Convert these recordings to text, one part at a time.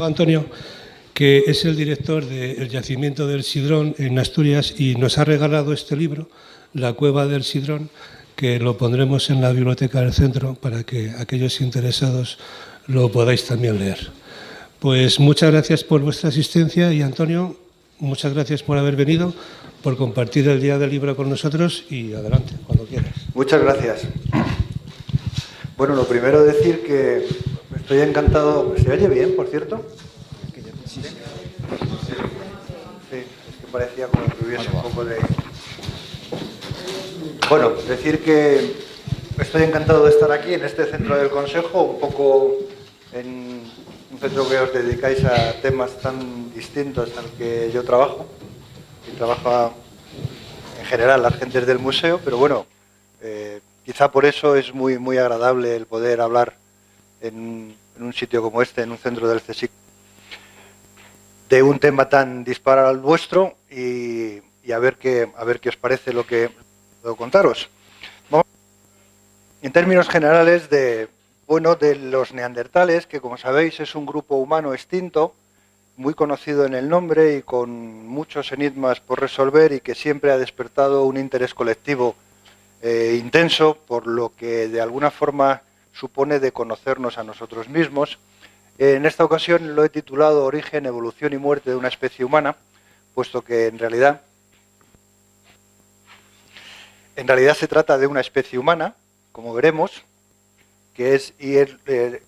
Antonio, que es el director del yacimiento del Sidrón en Asturias y nos ha regalado este libro, La cueva del Sidrón, que lo pondremos en la biblioteca del centro para que aquellos interesados lo podáis también leer. Pues muchas gracias por vuestra asistencia y, Antonio, muchas gracias por haber venido, por compartir el Día del Libro con nosotros y adelante, cuando quieras. Muchas gracias. Bueno, lo primero decir que estoy encantado. ¿Se oye bien, por cierto? Sí, es que parecía como que hubiese un poco de... Bueno, decir que estoy encantado de estar aquí en este centro del Consejo, un poco en un centro que os dedicáis a temas tan distintos al que yo trabajo, y trabaja en general las gentes del museo, pero bueno, quizá por eso es muy agradable el poder hablar en un sitio como este, en un centro del CSIC, de un tema tan dispar al vuestro y a ver qué os parece lo que puedo contaros. Vamos, en términos generales de los neandertales, que como sabéis es un grupo humano extinto, muy conocido en el nombre y con muchos enigmas por resolver y que siempre ha despertado un interés colectivo intenso por lo que de alguna forma supone de conocernos a nosotros mismos. En esta ocasión lo he titulado Origen, evolución y muerte de una especie humana, puesto que en realidad se trata de una especie humana, como veremos, que es el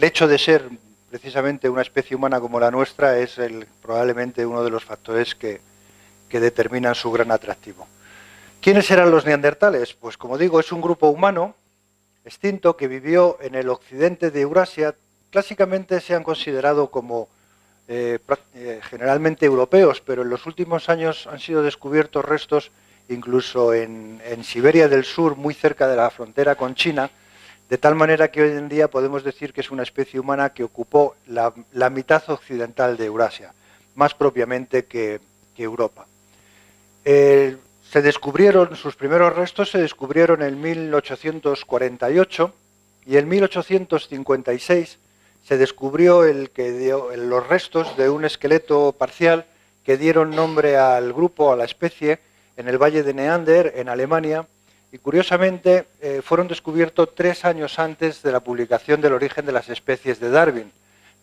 hecho de ser precisamente una especie humana como la nuestra es probablemente uno de los factores que determinan su gran atractivo. ¿Quiénes eran los neandertales? Pues como digo, es un grupo humano extinto que vivió en el occidente de Eurasia. Clásicamente se han considerado como generalmente europeos, pero en los últimos años han sido descubiertos restos incluso en Siberia del Sur, muy cerca de la frontera con China, de tal manera que hoy en día podemos decir que es una especie humana que ocupó la mitad occidental de Eurasia, más propiamente que Europa. Sus primeros restos se descubrieron en 1848 y en 1856 se descubrió los restos de un esqueleto parcial que dieron nombre al grupo, a la especie, en el Valle de Neander, en Alemania, y curiosamente fueron descubiertos 3 años antes de la publicación del Origen de las especies de Darwin,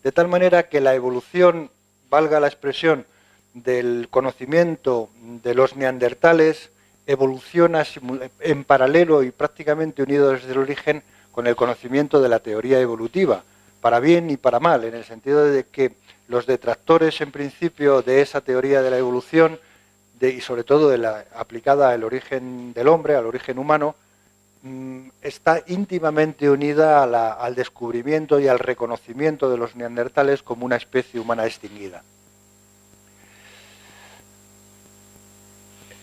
de tal manera que la evolución, valga la expresión, del conocimiento de los neandertales evoluciona en paralelo y prácticamente unido desde el origen con el conocimiento de la teoría evolutiva, para bien y para mal, en el sentido de que los detractores en principio de esa teoría de la evolución y sobre todo aplicada al origen del hombre, al origen humano, está íntimamente unida al descubrimiento y al reconocimiento de los neandertales como una especie humana extinguida.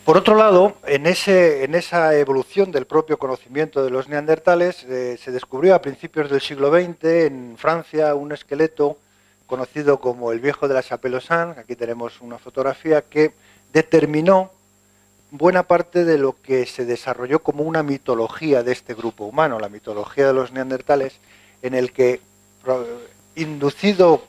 Por otro lado, en esa evolución del propio conocimiento de los neandertales, se descubrió a principios del siglo XX en Francia un esqueleto conocido como el Viejo de la Chapelle-aux-Saints. Aquí tenemos una fotografía que determinó buena parte de lo que se desarrolló como una mitología de este grupo humano, la mitología de los neandertales, en el que, inducido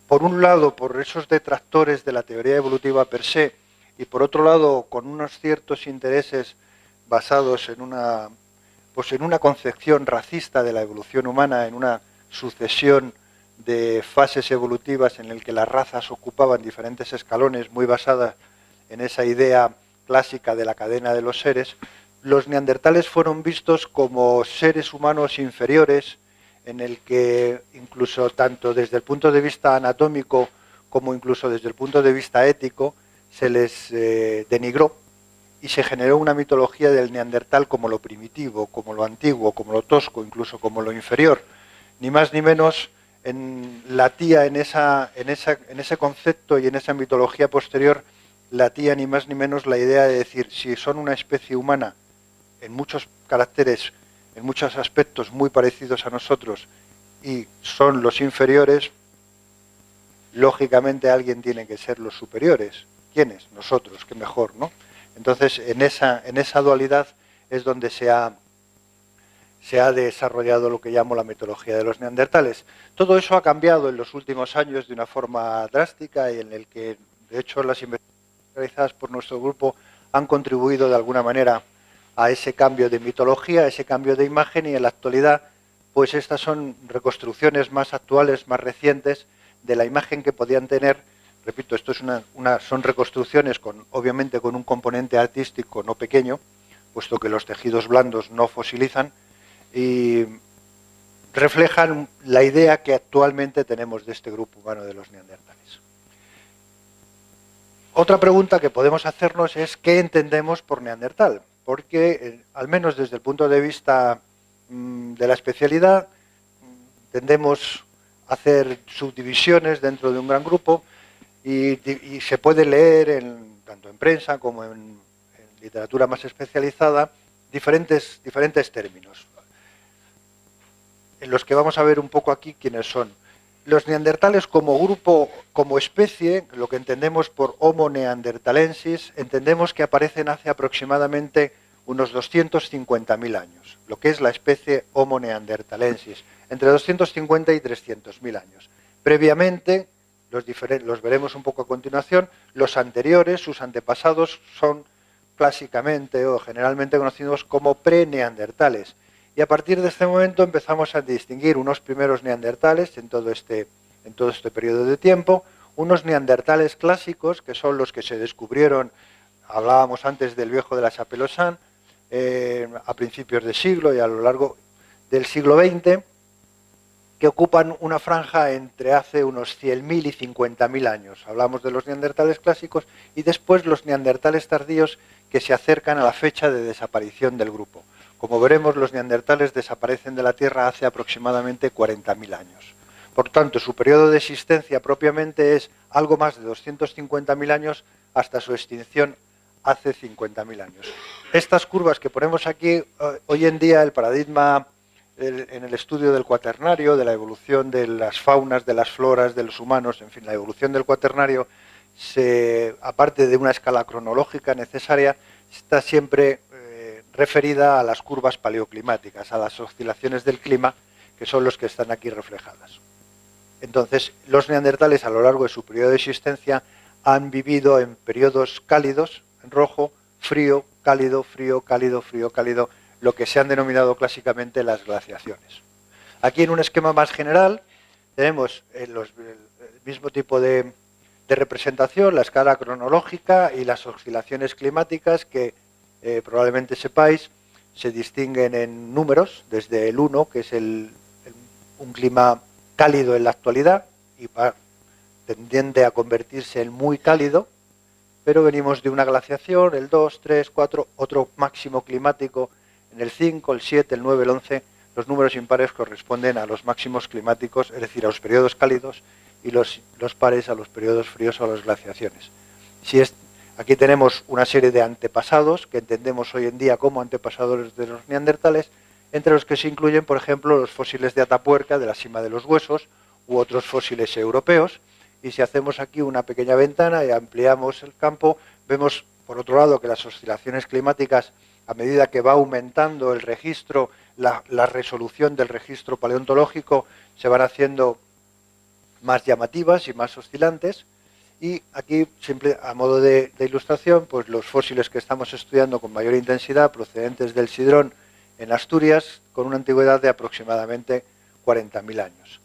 por un lado por esos detractores de la teoría evolutiva per se, y por otro lado con unos ciertos intereses basados en una concepción racista de la evolución humana, en una sucesión de fases evolutivas en el que las razas ocupaban diferentes escalones muy basadas en esa idea clásica de la cadena de los seres, los neandertales fueron vistos como seres humanos inferiores, en el que incluso tanto desde el punto de vista anatómico como incluso desde el punto de vista ético se les denigró y se generó una mitología del neandertal como lo primitivo, como lo antiguo, como lo tosco, incluso como lo inferior. Ni más ni menos latía en ese concepto y en esa mitología posterior, latía ni más ni menos la idea de decir, si son una especie humana en muchos caracteres, en muchos aspectos muy parecidos a nosotros y son los inferiores, lógicamente alguien tiene que ser los superiores. ¿Quiénes? Nosotros, qué mejor, ¿no? Entonces, en esa dualidad es donde se ha se ha desarrollado lo que llamo la mitología de los neandertales. Todo eso ha cambiado en los últimos años de una forma drástica y en el que, de hecho, las investigaciones realizadas por nuestro grupo han contribuido de alguna manera a ese cambio de mitología, a ese cambio de imagen, y en la actualidad, pues estas son reconstrucciones más actuales, más recientes, de la imagen que podían tener. Repito, esto es son reconstrucciones obviamente con un componente artístico no pequeño, puesto que los tejidos blandos no fosilizan, y reflejan la idea que actualmente tenemos de este grupo humano de los neandertales. Otra pregunta que podemos hacernos es ¿qué entendemos por neandertal? Porque, al menos desde el punto de vista de la especialidad, tendemos a hacer subdivisiones dentro de un gran grupo y se puede leer tanto en prensa como en literatura más especializada diferentes términos, en los que vamos a ver un poco aquí quiénes son. Los neandertales como grupo, como especie, lo que entendemos por Homo neanderthalensis, entendemos que aparecen hace aproximadamente unos 250.000 años, lo que es la especie Homo neanderthalensis, entre 250 y 300.000 años. Previamente, los veremos un poco a continuación, los anteriores, sus antepasados, son clásicamente o generalmente conocidos como pre-neandertales. Y a partir de este momento empezamos a distinguir unos primeros neandertales en todo este periodo de tiempo, unos neandertales clásicos, que son los que se descubrieron, hablábamos antes del viejo de la Chapelle-Aux-Champs, a principios de siglo y a lo largo del siglo XX, que ocupan una franja entre hace unos 100.000 y 50.000 años. Hablamos de los neandertales clásicos y después los neandertales tardíos que se acercan a la fecha de desaparición del grupo. Como veremos, los neandertales desaparecen de la Tierra hace aproximadamente 40.000 años. Por tanto, su periodo de existencia propiamente es algo más de 250.000 años hasta su extinción hace 50.000 años. Estas curvas que ponemos aquí, hoy en día el paradigma en el estudio del cuaternario, de la evolución de las faunas, de las floras, de los humanos, en fin, la evolución del cuaternario, aparte de una escala cronológica necesaria, está siempre referida a las curvas paleoclimáticas, a las oscilaciones del clima, que son los que están aquí reflejadas. Entonces, los neandertales a lo largo de su periodo de existencia han vivido en periodos cálidos, en rojo, frío, cálido, frío, cálido, frío, cálido, lo que se han denominado clásicamente las glaciaciones. Aquí en un esquema más general tenemos el mismo tipo de representación, la escala cronológica y las oscilaciones climáticas que probablemente sepáis, se distinguen en números, desde el 1, que es un clima cálido en la actualidad, y tendiente a convertirse en muy cálido, pero venimos de una glaciación, el 2, 3, 4, otro máximo climático en el 5, el 7, el 9, el 11, los números impares corresponden a los máximos climáticos, es decir, a los periodos cálidos, y los pares a los periodos fríos o a las glaciaciones. Aquí tenemos una serie de antepasados que entendemos hoy en día como antepasados de los neandertales, entre los que se incluyen, por ejemplo, los fósiles de Atapuerca, de la cima de los huesos, u otros fósiles europeos. Y si hacemos aquí una pequeña ventana y ampliamos el campo, vemos, por otro lado, que las oscilaciones climáticas, a medida que va aumentando el registro, la resolución del registro paleontológico, se van haciendo más llamativas y más oscilantes. Y aquí, simple, a modo de ilustración, pues los fósiles que estamos estudiando con mayor intensidad, procedentes del Sidrón en Asturias, con una antigüedad de aproximadamente 40.000 años.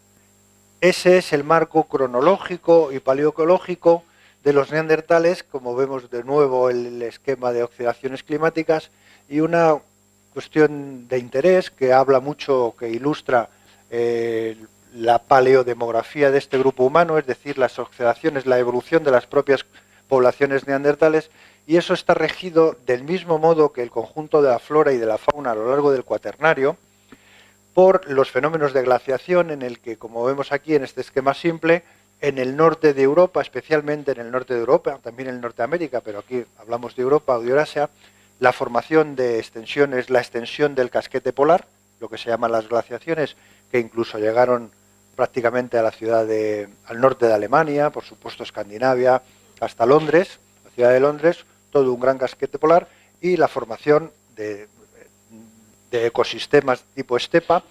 Ese es el marco cronológico y paleoecológico de los neandertales, como vemos de nuevo el esquema de oscilaciones climáticas, y una cuestión de interés que habla mucho, que ilustra la paleodemografía de este grupo humano, es decir, las oscilaciones, la evolución de las propias poblaciones neandertales, y eso está regido del mismo modo que el conjunto de la flora y de la fauna a lo largo del cuaternario, por los fenómenos de glaciación en el que, como vemos aquí en este esquema simple, en el norte de Europa, especialmente en el norte de Europa, también en Norteamérica, pero aquí hablamos de Europa o de Eurasia, la formación de extensiones, la extensión del casquete polar, lo que se llaman las glaciaciones, que incluso llegaron prácticamente a la ciudad al norte de Alemania, por supuesto Escandinavia, hasta Londres, la ciudad de Londres, todo un gran casquete polar, y la formación de ecosistemas tipo estepa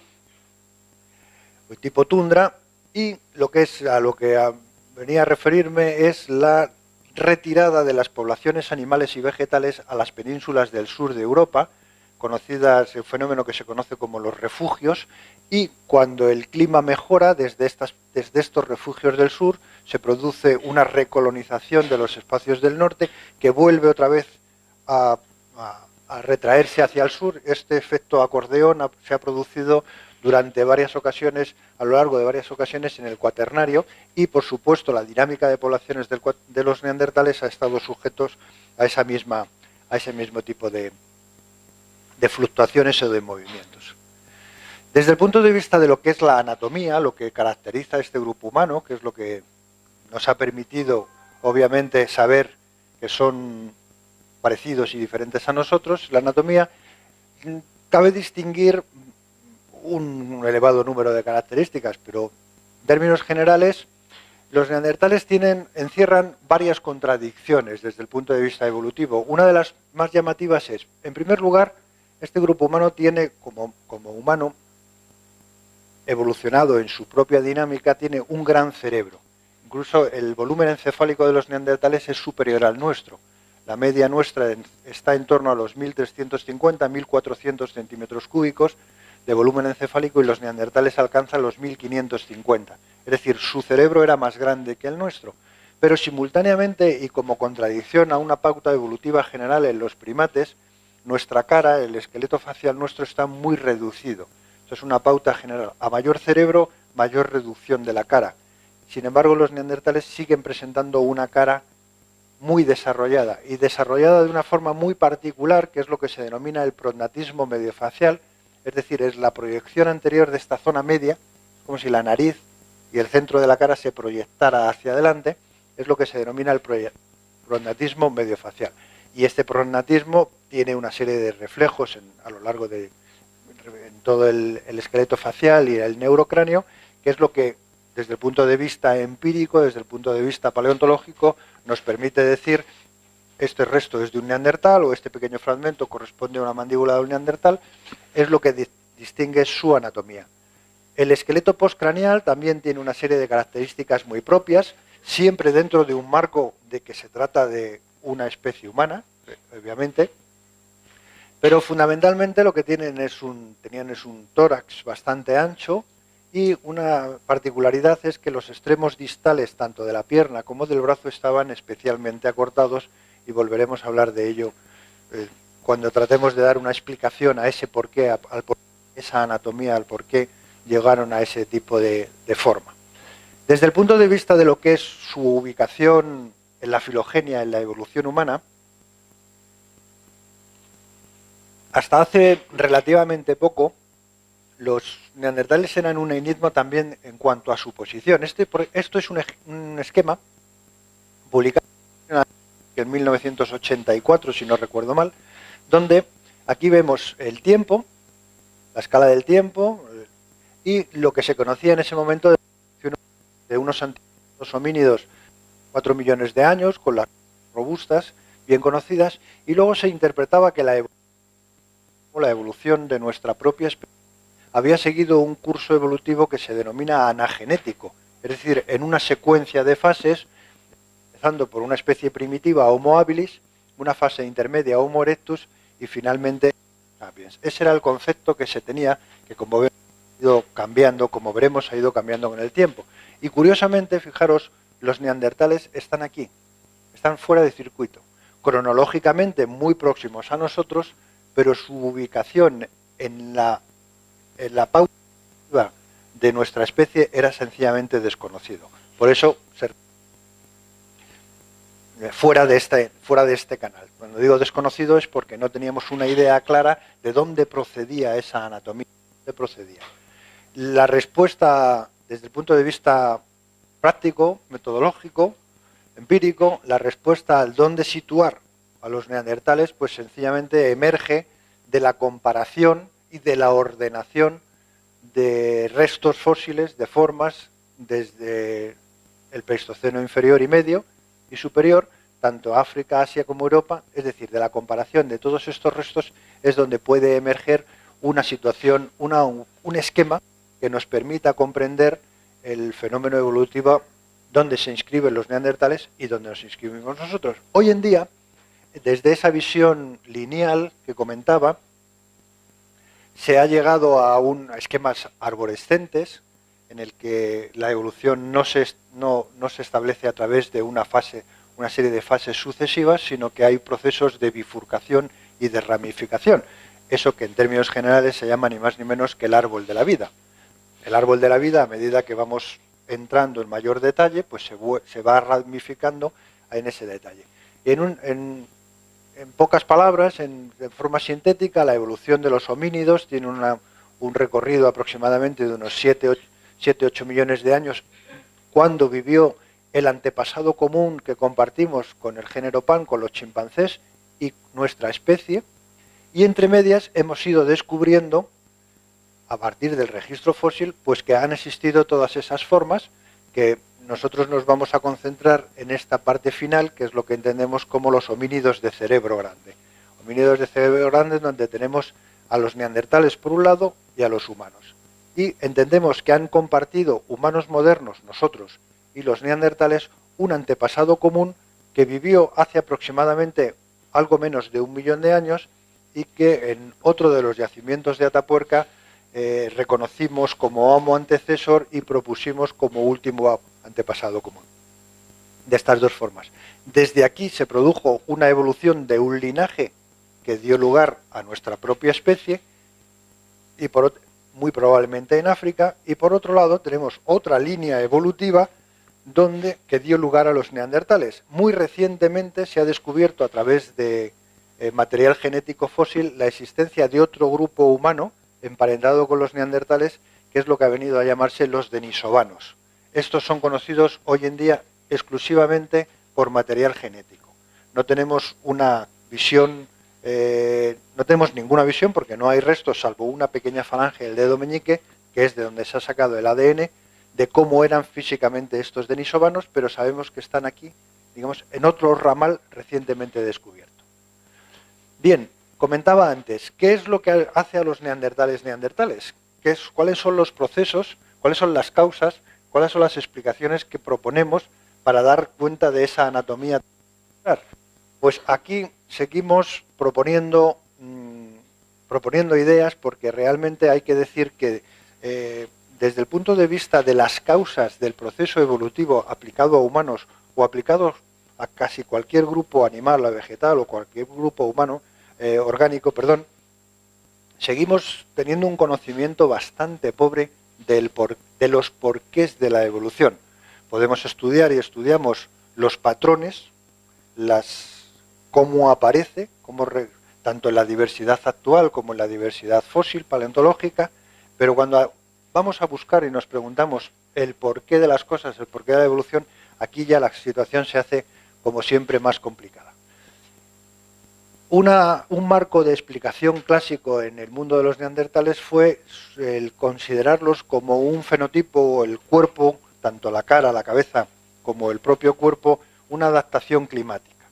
o tipo tundra, y a lo que venía a referirme es la retirada de las poblaciones animales y vegetales a las penínsulas del sur de Europa, conocidas, el fenómeno que se conoce como los refugios, y cuando el clima mejora desde estos refugios del sur se produce una recolonización de los espacios del norte que vuelve otra vez a retraerse hacia el sur. Este efecto acordeón se ha producido durante varias ocasiones, a lo largo de varias ocasiones en el Cuaternario, y por supuesto la dinámica de poblaciones de los neandertales ha estado sujetos a ese mismo tipo de fluctuaciones o de movimientos. Desde el punto de vista de lo que es la anatomía, lo que caracteriza a este grupo humano, que es lo que nos ha permitido obviamente saber que son parecidos y diferentes a nosotros, la anatomía, cabe distinguir un elevado número de características, pero en términos generales los neandertales encierran varias contradicciones desde el punto de vista evolutivo. Una de las más llamativas es, en primer lugar, este grupo humano tiene, como humano evolucionado en su propia dinámica, tiene un gran cerebro. Incluso el volumen encefálico de los neandertales es superior al nuestro. La media nuestra está en torno a los 1.350, 1.400 centímetros cúbicos de volumen encefálico, y los neandertales alcanzan los 1.550. Es decir, su cerebro era más grande que el nuestro. Pero simultáneamente, y como contradicción a una pauta evolutiva general en los primates, nuestra cara, el esqueleto facial nuestro, está muy reducido. Esto es una pauta general. A mayor cerebro, mayor reducción de la cara. Sin embargo, los neandertales siguen presentando una cara muy desarrollada, y desarrollada de una forma muy particular, que es lo que se denomina el prognatismo mediofacial, es decir, es la proyección anterior de esta zona media, como si la nariz y el centro de la cara se proyectara hacia adelante, es lo que se denomina el prognatismo mediofacial. Y este prognatismo tiene una serie de reflejos a lo largo de todo el esqueleto facial y el neurocráneo, que es lo que, desde el punto de vista empírico, desde el punto de vista paleontológico, nos permite decir este resto es de un neandertal, o este pequeño fragmento corresponde a una mandíbula de un neandertal. Es lo que distingue su anatomía. El esqueleto postcraneal también tiene una serie de características muy propias, siempre dentro de un marco de que se trata de una especie humana, obviamente, pero fundamentalmente lo que tenían es un tórax bastante ancho, y una particularidad es que los extremos distales tanto de la pierna como del brazo estaban especialmente acortados, y volveremos a hablar de ello cuando tratemos de dar una explicación a ese porqué, esa anatomía, al por qué llegaron a ese tipo de forma. Desde el punto de vista de lo que es su ubicación en la filogenia, en la evolución humana, hasta hace relativamente poco, los neandertales eran un enigma también en cuanto a su posición. Esto es un esquema publicado en 1984, si no recuerdo mal, donde aquí vemos el tiempo, la escala del tiempo, y lo que se conocía en ese momento de unos antiguos homínidos 4 millones de años, con las robustas, bien conocidas, y luego se interpretaba que la evolución de nuestra propia especie había seguido un curso evolutivo que se denomina anagenético, es decir, en una secuencia de fases, empezando por una especie primitiva, Homo habilis, una fase intermedia, Homo erectus, y finalmente Sapiens. Ese era el concepto que se tenía, que como vemos ha ido cambiando, como veremos ha ido cambiando con el tiempo. Y curiosamente, fijaros, los neandertales están aquí, están fuera de circuito, cronológicamente muy próximos a nosotros, pero su ubicación en la pauta de nuestra especie era sencillamente desconocido. Por eso, fuera de este canal. Cuando digo desconocido es porque no teníamos una idea clara de dónde procedía esa anatomía. ¿Dónde procedía? La respuesta, desde el punto de vista práctico, metodológico, empírico, la respuesta al dónde situar a los neandertales, pues sencillamente emerge de la comparación y de la ordenación de restos fósiles, de formas, desde el Pleistoceno inferior y medio y superior, tanto África, Asia como Europa, es decir, de la comparación de todos estos restos es donde puede emerger una situación, un esquema que nos permita comprender el fenómeno evolutivo donde se inscriben los neandertales y donde nos inscribimos nosotros. Hoy en día, desde esa visión lineal que comentaba, se ha llegado a esquemas arborescentes en el que la evolución no se establece a través de una serie de fases sucesivas, sino que hay procesos de bifurcación y de ramificación. Eso que en términos generales se llama ni más ni menos que el árbol de la vida. El árbol de la vida, a medida que vamos entrando en mayor detalle, pues se va ramificando en ese detalle. Y en pocas palabras, de forma sintética, la evolución de los homínidos tiene un recorrido aproximadamente de unos 7-8 millones de años, cuando vivió el antepasado común que compartimos con el género Pan, con los chimpancés y nuestra especie, y entre medias hemos ido descubriendo, a partir del registro fósil, pues que han existido todas esas formas, que nosotros nos vamos a concentrar en esta parte final, que es lo que entendemos como los homínidos de cerebro grande. Homínidos de cerebro grande donde tenemos a los neandertales por un lado y a los humanos. Y entendemos que han compartido humanos modernos, nosotros, y los neandertales, un antepasado común que vivió hace aproximadamente algo menos de 1 millón de años y que en otro de los yacimientos de Atapuerca reconocimos como Homo antecesor y propusimos como último antepasado común. De estas dos formas. Desde aquí se produjo una evolución de un linaje que dio lugar a nuestra propia especie, y muy probablemente en África, y por otro lado tenemos otra línea evolutiva que dio lugar a los neandertales. Muy recientemente se ha descubierto a través de material genético fósil la existencia de otro grupo humano emparentado con los neandertales, que es lo que ha venido a llamarse los denisovanos. Estos son conocidos hoy en día exclusivamente por material genético. No tenemos una visión, no tenemos ninguna visión porque no hay restos, salvo una pequeña falange del dedo meñique, que es de donde se ha sacado el ADN, de cómo eran físicamente estos denisovanos, pero sabemos que están aquí, digamos, en otro ramal recientemente descubierto. Bien, comentaba antes, ¿qué es lo que hace a los neandertales neandertales? ¿Cuáles son los procesos, cuáles son las causas, cuáles son las explicaciones que proponemos para dar cuenta de esa anatomía? Pues aquí seguimos proponiendo ideas, porque realmente hay que decir que desde el punto de vista de las causas del proceso evolutivo aplicado a humanos o aplicado a casi cualquier grupo animal o vegetal o cualquier grupo humano, orgánico, seguimos teniendo un conocimiento bastante pobre de los porqués de la evolución. Podemos estudiar y estudiamos los patrones, cómo aparece, tanto en la diversidad actual como en la diversidad fósil, paleontológica, pero cuando vamos a buscar y nos preguntamos el porqué de las cosas, el porqué de la evolución, aquí ya la situación se hace, como siempre, más complicada. Un marco de explicación clásico en el mundo de los neandertales fue el considerarlos como un fenotipo, el cuerpo, tanto la cara, la cabeza, como el propio cuerpo, una adaptación climática.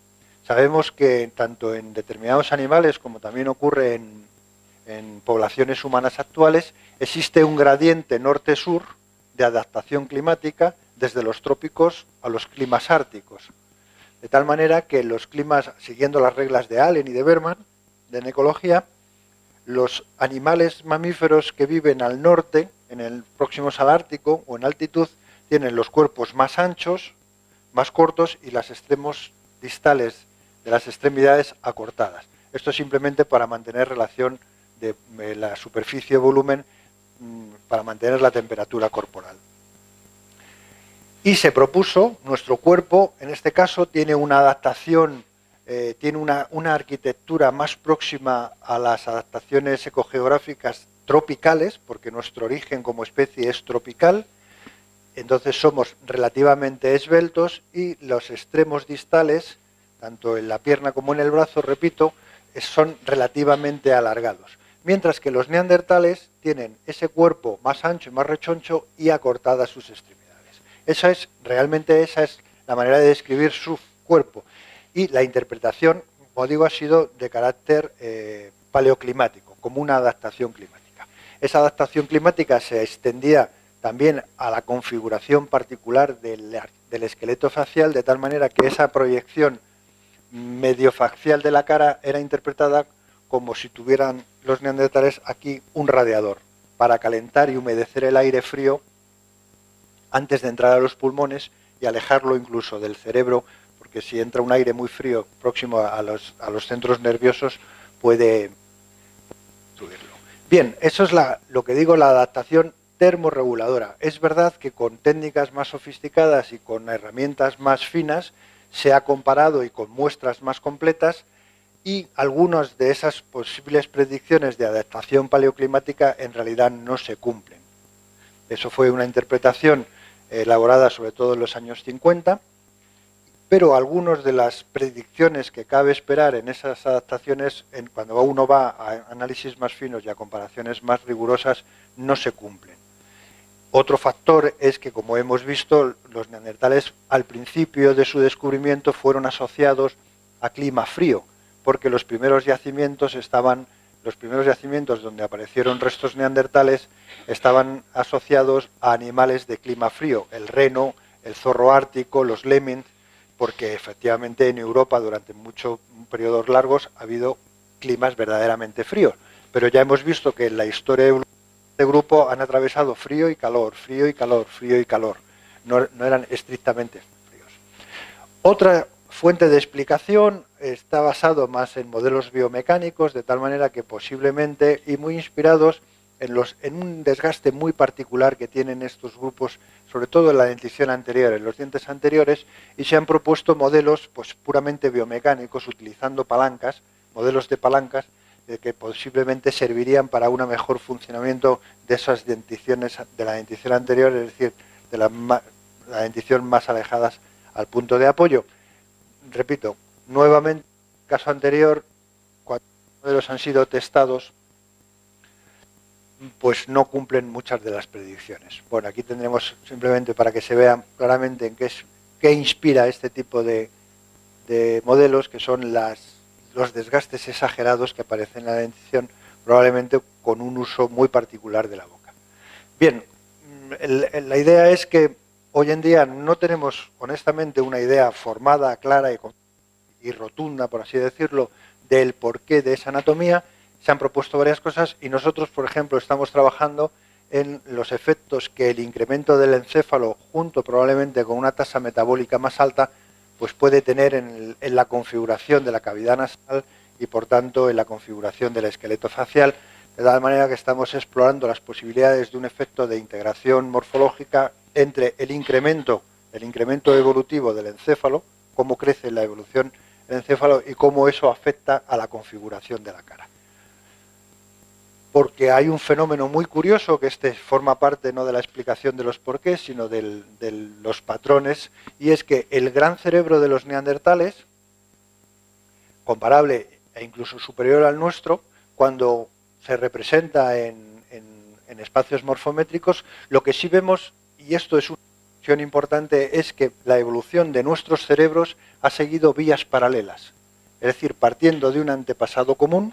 Sabemos que tanto en determinados animales, como también ocurre en poblaciones humanas actuales, existe un gradiente norte-sur de adaptación climática desde los trópicos a los climas árticos. De tal manera que los climas, siguiendo las reglas de Allen y de Berman, de ecología, los animales mamíferos que viven al norte, próximos al Ártico o en altitud, tienen los cuerpos más anchos, más cortos y los extremos distales de las extremidades acortadas. Esto simplemente para mantener relación de la superficie-volumen, para mantener la temperatura corporal. Y se propuso, nuestro cuerpo, en este caso, tiene una adaptación, tiene una arquitectura más próxima a las adaptaciones ecogeográficas tropicales, porque nuestro origen como especie es tropical, entonces somos relativamente esbeltos y los extremos distales, tanto en la pierna como en el brazo, repito, son relativamente alargados. Mientras que los neandertales tienen ese cuerpo más ancho y más rechoncho y acortadas sus extremidades. Esa es la manera de describir su cuerpo. Y la interpretación, como digo, ha sido de carácter paleoclimático. como una adaptación climática. Esa adaptación climática se extendía también a la configuración particular del esqueleto facial, de tal manera que esa proyección medio facial de la cara era interpretada como si tuvieran los neandertales aquí un radiador para calentar y humedecer el aire frío antes de entrar a los pulmones y alejarlo incluso del cerebro, porque si entra un aire muy frío próximo a los centros nerviosos puede destruirlo. Bien, eso es lo que digo, la adaptación termorreguladora. Es verdad que con técnicas más sofisticadas y con herramientas más finas se ha comparado y con muestras más completas, y algunas de esas posibles predicciones de adaptación paleoclimática en realidad no se cumplen. Eso fue una interpretación elaborada sobre todo en los años 50, pero algunas de las predicciones que cabe esperar en esas adaptaciones, cuando uno va a análisis más finos y a comparaciones más rigurosas, no se cumplen. Otro factor es que, como hemos visto, los neandertales al principio de su descubrimiento fueron asociados a clima frío, porque los primeros yacimientos donde aparecieron restos neandertales estaban asociados a animales de clima frío, el reno, el zorro ártico, los lemmings, porque efectivamente en Europa durante muchos periodos largos ha habido climas verdaderamente fríos. Pero ya hemos visto que en la historia de este grupo han atravesado frío y calor, frío y calor, frío y calor. No eran estrictamente fríos. Otra fuente de explicación está basado más en modelos biomecánicos, de tal manera que posiblemente, y muy inspirados en un desgaste muy particular que tienen estos grupos, sobre todo en la dentición anterior, en los dientes anteriores, y se han propuesto modelos pues puramente biomecánicos, utilizando palancas, modelos de palancas, que posiblemente servirían para un mejor funcionamiento de esas denticiones de la dentición anterior, es decir, de la dentición más alejadas al punto de apoyo. Repito, nuevamente, en el caso anterior, cuando los modelos han sido testados, pues no cumplen muchas de las predicciones. Bueno, aquí tendremos simplemente para que se vea claramente en qué inspira este tipo de modelos, que son los desgastes exagerados que aparecen en la dentición, probablemente con un uso muy particular de la boca. Bien, la idea es que hoy en día no tenemos, honestamente, una idea formada, clara y rotunda, por así decirlo, del porqué de esa anatomía. Se han propuesto varias cosas y nosotros, por ejemplo, estamos trabajando en los efectos que el incremento del encéfalo, junto probablemente con una tasa metabólica más alta, pues puede tener en la configuración de la cavidad nasal y, por tanto, en la configuración del esqueleto facial, de tal manera que estamos explorando las posibilidades de un efecto de integración morfológica entre el incremento evolutivo del encéfalo, cómo crece la evolución del encéfalo y cómo eso afecta a la configuración de la cara. Porque hay un fenómeno muy curioso, que forma parte no de la explicación de los porqués, sino de los patrones, y es que el gran cerebro de los neandertales, comparable e incluso superior al nuestro, cuando se representa en espacios morfométricos, lo que sí vemos, y esto es una cuestión importante, es que la evolución de nuestros cerebros ha seguido vías paralelas, es decir, partiendo de un antepasado común.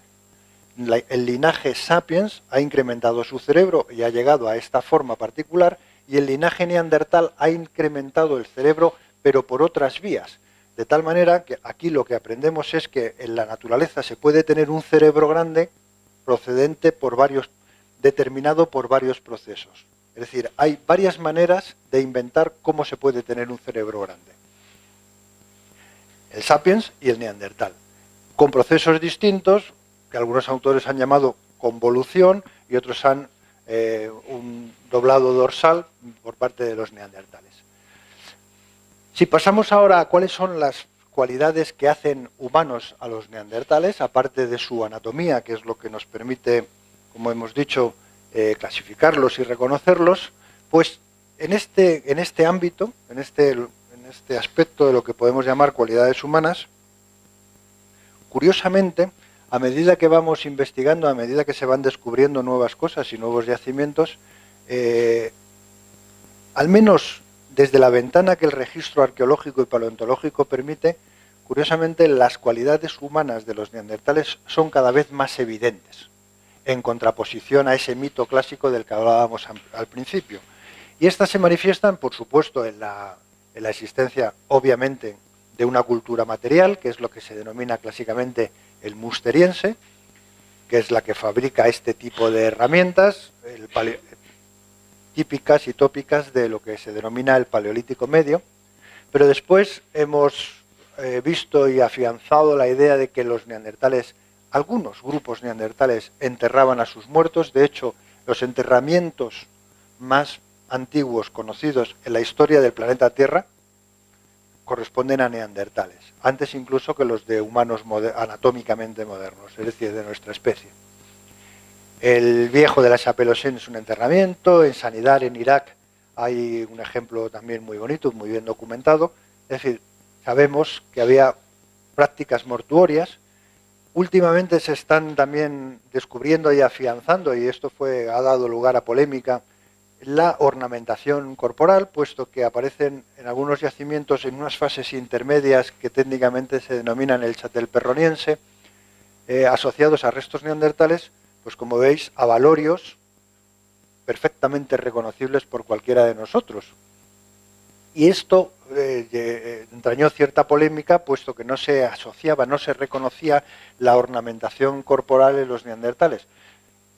El linaje Sapiens ha incrementado su cerebro y ha llegado a esta forma particular, y el linaje Neandertal ha incrementado el cerebro, pero por otras vías. De tal manera que aquí lo que aprendemos es que en la naturaleza se puede tener un cerebro grande determinado por varios procesos. Es decir, hay varias maneras de inventar cómo se puede tener un cerebro grande. El Sapiens y el Neandertal, con procesos distintos, que algunos autores han llamado convolución y otros han un doblado dorsal por parte de los neandertales. Si pasamos ahora a cuáles son las cualidades que hacen humanos a los neandertales, aparte de su anatomía, que es lo que nos permite, como hemos dicho, clasificarlos y reconocerlos, pues en este ámbito, en este aspecto de lo que podemos llamar cualidades humanas, curiosamente, a medida que vamos investigando, a medida que se van descubriendo nuevas cosas y nuevos yacimientos, al menos desde la ventana que el registro arqueológico y paleontológico permite, curiosamente las cualidades humanas de los neandertales son cada vez más evidentes. en contraposición a ese mito clásico del que hablábamos al principio. Y estas se manifiestan, por supuesto, en la existencia, obviamente, de una cultura material, que es lo que se denomina clásicamente el musteriense, que es la que fabrica este tipo de herramientas, típicas y tópicas de lo que se denomina el Paleolítico Medio. Pero después hemos visto y afianzado la idea de que los neandertales, algunos grupos neandertales, enterraban a sus muertos. De hecho, los enterramientos más antiguos conocidos en la historia del planeta Tierra corresponden a neandertales, antes incluso que los de humanos anatómicamente modernos, es decir, de nuestra especie. El viejo de la Chapelle-Aussin es un enterramiento. En Sanidar, en Irak, hay un ejemplo también muy bonito, muy bien documentado. Es decir, sabemos que había prácticas mortuorias. Últimamente se están también descubriendo y afianzando, y esto ha dado lugar a polémica, la ornamentación corporal, puesto que aparecen en algunos yacimientos en unas fases intermedias que técnicamente se denominan el châtel-perroniense, asociados a restos neandertales, pues como veis, a valorios perfectamente reconocibles por cualquiera de nosotros. Y esto entrañó cierta polémica, puesto que no se asociaba, no se reconocía la ornamentación corporal en los neandertales.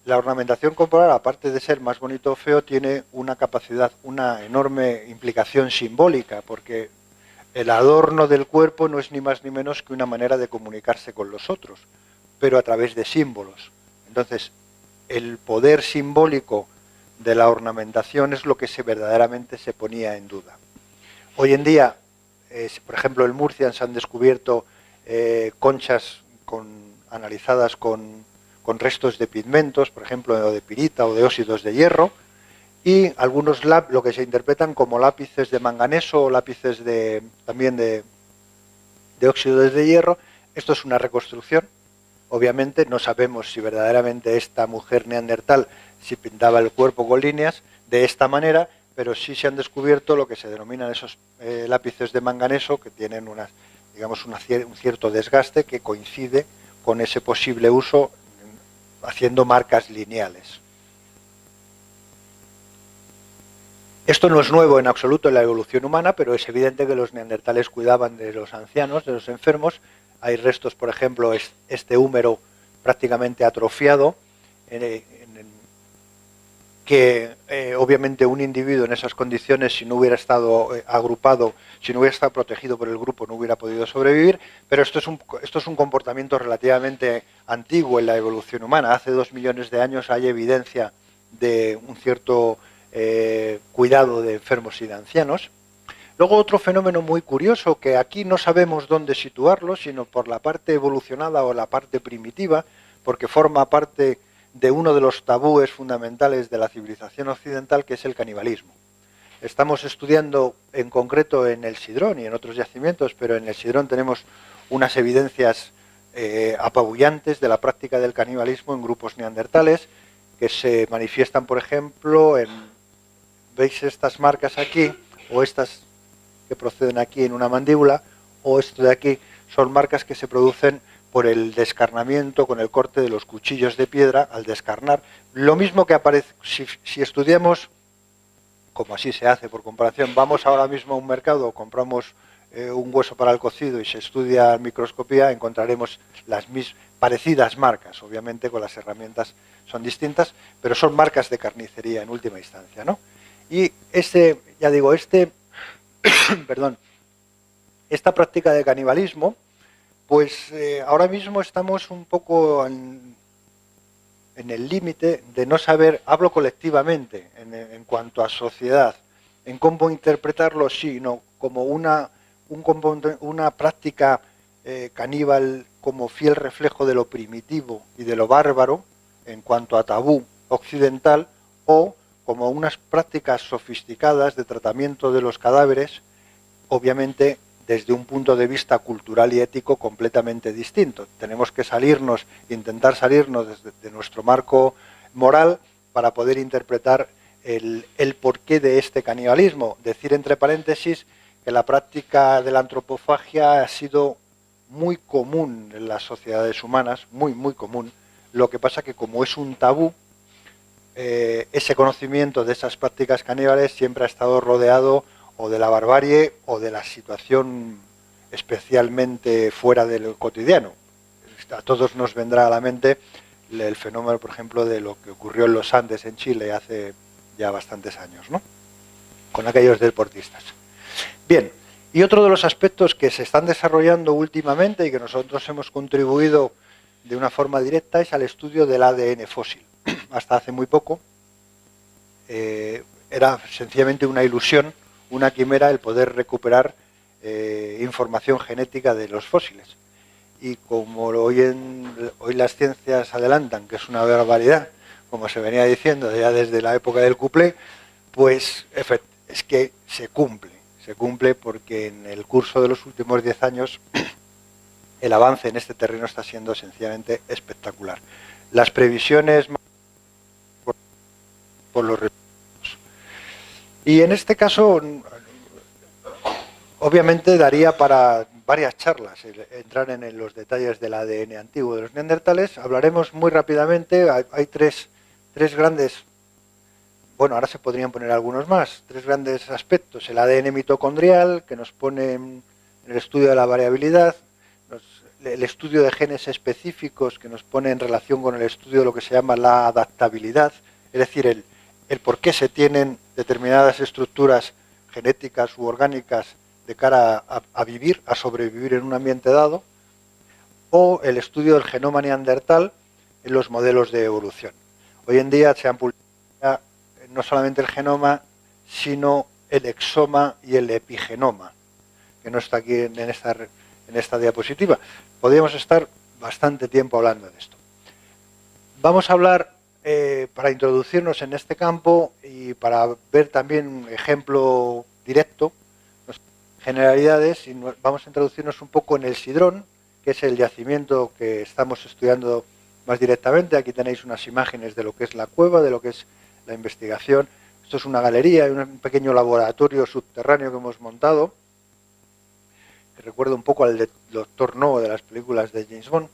La ornamentación corporal, aparte de ser más bonito o feo, tiene una capacidad, una enorme implicación simbólica, porque el adorno del cuerpo no es ni más ni menos que una manera de comunicarse con los otros, pero a través de símbolos. Entonces, el poder simbólico de la ornamentación es lo que verdaderamente se ponía en duda. Hoy en día, por ejemplo, en Murcia se han descubierto conchas analizadas con restos de pigmentos, por ejemplo, de pirita o de óxidos de hierro, y algunos lo que se interpretan como lápices de manganeso o lápices también de óxidos de hierro. Esto es una reconstrucción. Obviamente no sabemos si verdaderamente esta mujer neandertal si pintaba el cuerpo con líneas de esta manera, pero sí se han descubierto lo que se denominan esos lápices de manganeso, que tienen un cierto desgaste que coincide con ese posible uso, haciendo marcas lineales. Esto no es nuevo en absoluto en la evolución humana, pero es evidente que los neandertales cuidaban de los ancianos, de los enfermos. Hay restos, por ejemplo, este húmero prácticamente atrofiado, que obviamente un individuo en esas condiciones, si no hubiera estado agrupado, si no hubiera estado protegido por el grupo, no hubiera podido sobrevivir. Pero esto es un comportamiento relativamente antiguo en la evolución humana. Hace 2 millones de años hay evidencia de un cierto cuidado de enfermos y de ancianos. Luego, otro fenómeno muy curioso, que aquí no sabemos dónde situarlo, sino por la parte evolucionada o la parte primitiva, porque forma parte de uno de los tabúes fundamentales de la civilización occidental, que es el canibalismo. Estamos estudiando en concreto en el Sidrón y en otros yacimientos, pero en el Sidrón tenemos unas evidencias apabullantes de la práctica del canibalismo en grupos neandertales, que se manifiestan, por ejemplo, ¿veis estas marcas aquí? O estas que proceden aquí en una mandíbula, o esto de aquí, son marcas que se producen por el descarnamiento con el corte de los cuchillos de piedra al descarnar. Lo mismo que aparece, si estudiamos, como así se hace por comparación, vamos ahora mismo a un mercado, compramos un hueso para el cocido y se estudia en microscopía, encontraremos las parecidas marcas. Obviamente con las herramientas son distintas, pero son marcas de carnicería en última instancia, ¿no? Y perdón, esta práctica de canibalismo, pues ahora mismo estamos un poco en el límite de no saber, hablo colectivamente en cuanto a sociedad, en cómo interpretarlo, sí, no, como una práctica caníbal como fiel reflejo de lo primitivo y de lo bárbaro en cuanto a tabú occidental, o como unas prácticas sofisticadas de tratamiento de los cadáveres, obviamente desde un punto de vista cultural y ético completamente distinto. Tenemos que intentar salirnos de nuestro marco moral para poder interpretar el porqué de este canibalismo. Decir entre paréntesis que la práctica de la antropofagia ha sido muy común en las sociedades humanas, muy, muy común. Lo que pasa que como es un tabú, ese conocimiento de esas prácticas caníbales siempre ha estado rodeado o de la barbarie o de la situación especialmente fuera del cotidiano. A todos nos vendrá a la mente el fenómeno, por ejemplo, de lo que ocurrió en los Andes, en Chile, hace ya bastantes años, ¿no? Con aquellos deportistas. Bien, y otro de los aspectos que se están desarrollando últimamente y que nosotros hemos contribuido de una forma directa es al estudio del ADN fósil. Hasta hace muy poco era sencillamente una ilusión, una quimera el poder recuperar información genética de los fósiles. Y como hoy las ciencias adelantan, que es una barbaridad, como se venía diciendo ya desde la época del cuplé, pues es que se cumple porque en el curso de los últimos 10 años el avance en este terreno está siendo sencillamente espectacular. Las previsiones por los resultados. Y en este caso, obviamente daría para varias charlas entrar en los detalles del ADN antiguo de los neandertales. Hablaremos muy rápidamente. Hay tres grandes, bueno, ahora se podrían poner algunos más, tres grandes aspectos. El ADN mitocondrial, que nos pone en el estudio de la variabilidad, el estudio de genes específicos, que nos pone en relación con el estudio de lo que se llama la adaptabilidad, es decir, el por qué se tienen determinadas estructuras genéticas u orgánicas de cara a vivir, a sobrevivir en un ambiente dado, o el estudio del genoma neandertal en los modelos de evolución. Hoy en día se han publicado no solamente el genoma, sino el exoma y el epigenoma, que no está aquí en esta diapositiva. Podríamos estar bastante tiempo hablando de esto. Vamos a hablar, para introducirnos en este campo y para ver también un ejemplo directo, generalidades, y vamos a introducirnos un poco en el Sidrón, que es el yacimiento que estamos estudiando más directamente. Aquí tenéis unas imágenes de lo que es la cueva, de lo que es la investigación. Esto es una galería, un pequeño laboratorio subterráneo que hemos montado, que recuerda un poco al Doctor No de las películas de James Bond.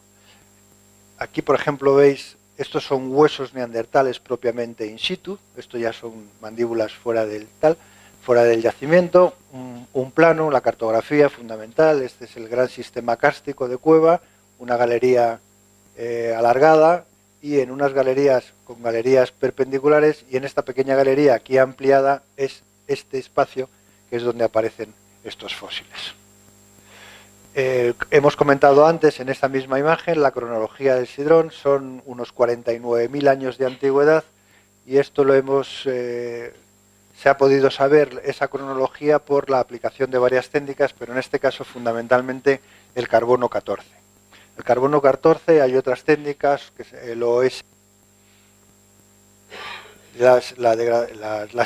Aquí, por ejemplo, veis, estos son huesos neandertales propiamente in situ. Esto ya son mandíbulas fuera del yacimiento. Un plano, la cartografía fundamental. Este es el gran sistema kárstico de cueva, una galería alargada y en unas galerías con galerías perpendiculares, y en esta pequeña galería aquí ampliada es este espacio que es donde aparecen estos fósiles. Hemos comentado antes en esta misma imagen la cronología del Sidrón, son unos 49.000 años de antigüedad, y esto se ha podido saber esa cronología por la aplicación de varias técnicas, pero en este caso fundamentalmente el carbono 14. El carbono 14 hay otras técnicas, que lo es las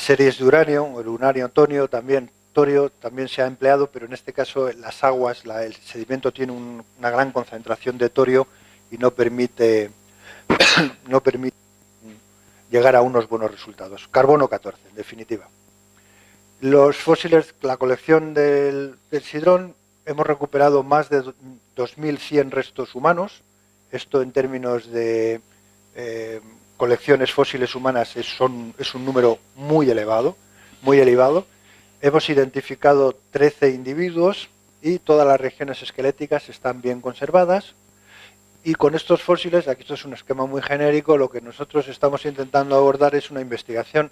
series de uranio, el uranio torio también se ha empleado, pero en este caso las aguas, el sedimento tiene una gran concentración de torio y no permite llegar a unos buenos resultados. Carbono 14, en definitiva. Los fósiles, la colección del Sidrón, hemos recuperado más de 2.100 restos humanos. Esto en términos de colecciones fósiles humanas es un número muy elevado. Hemos identificado 13 individuos y todas las regiones esqueléticas están bien conservadas. Y con estos fósiles, aquí esto es un esquema muy genérico, lo que nosotros estamos intentando abordar es una investigación,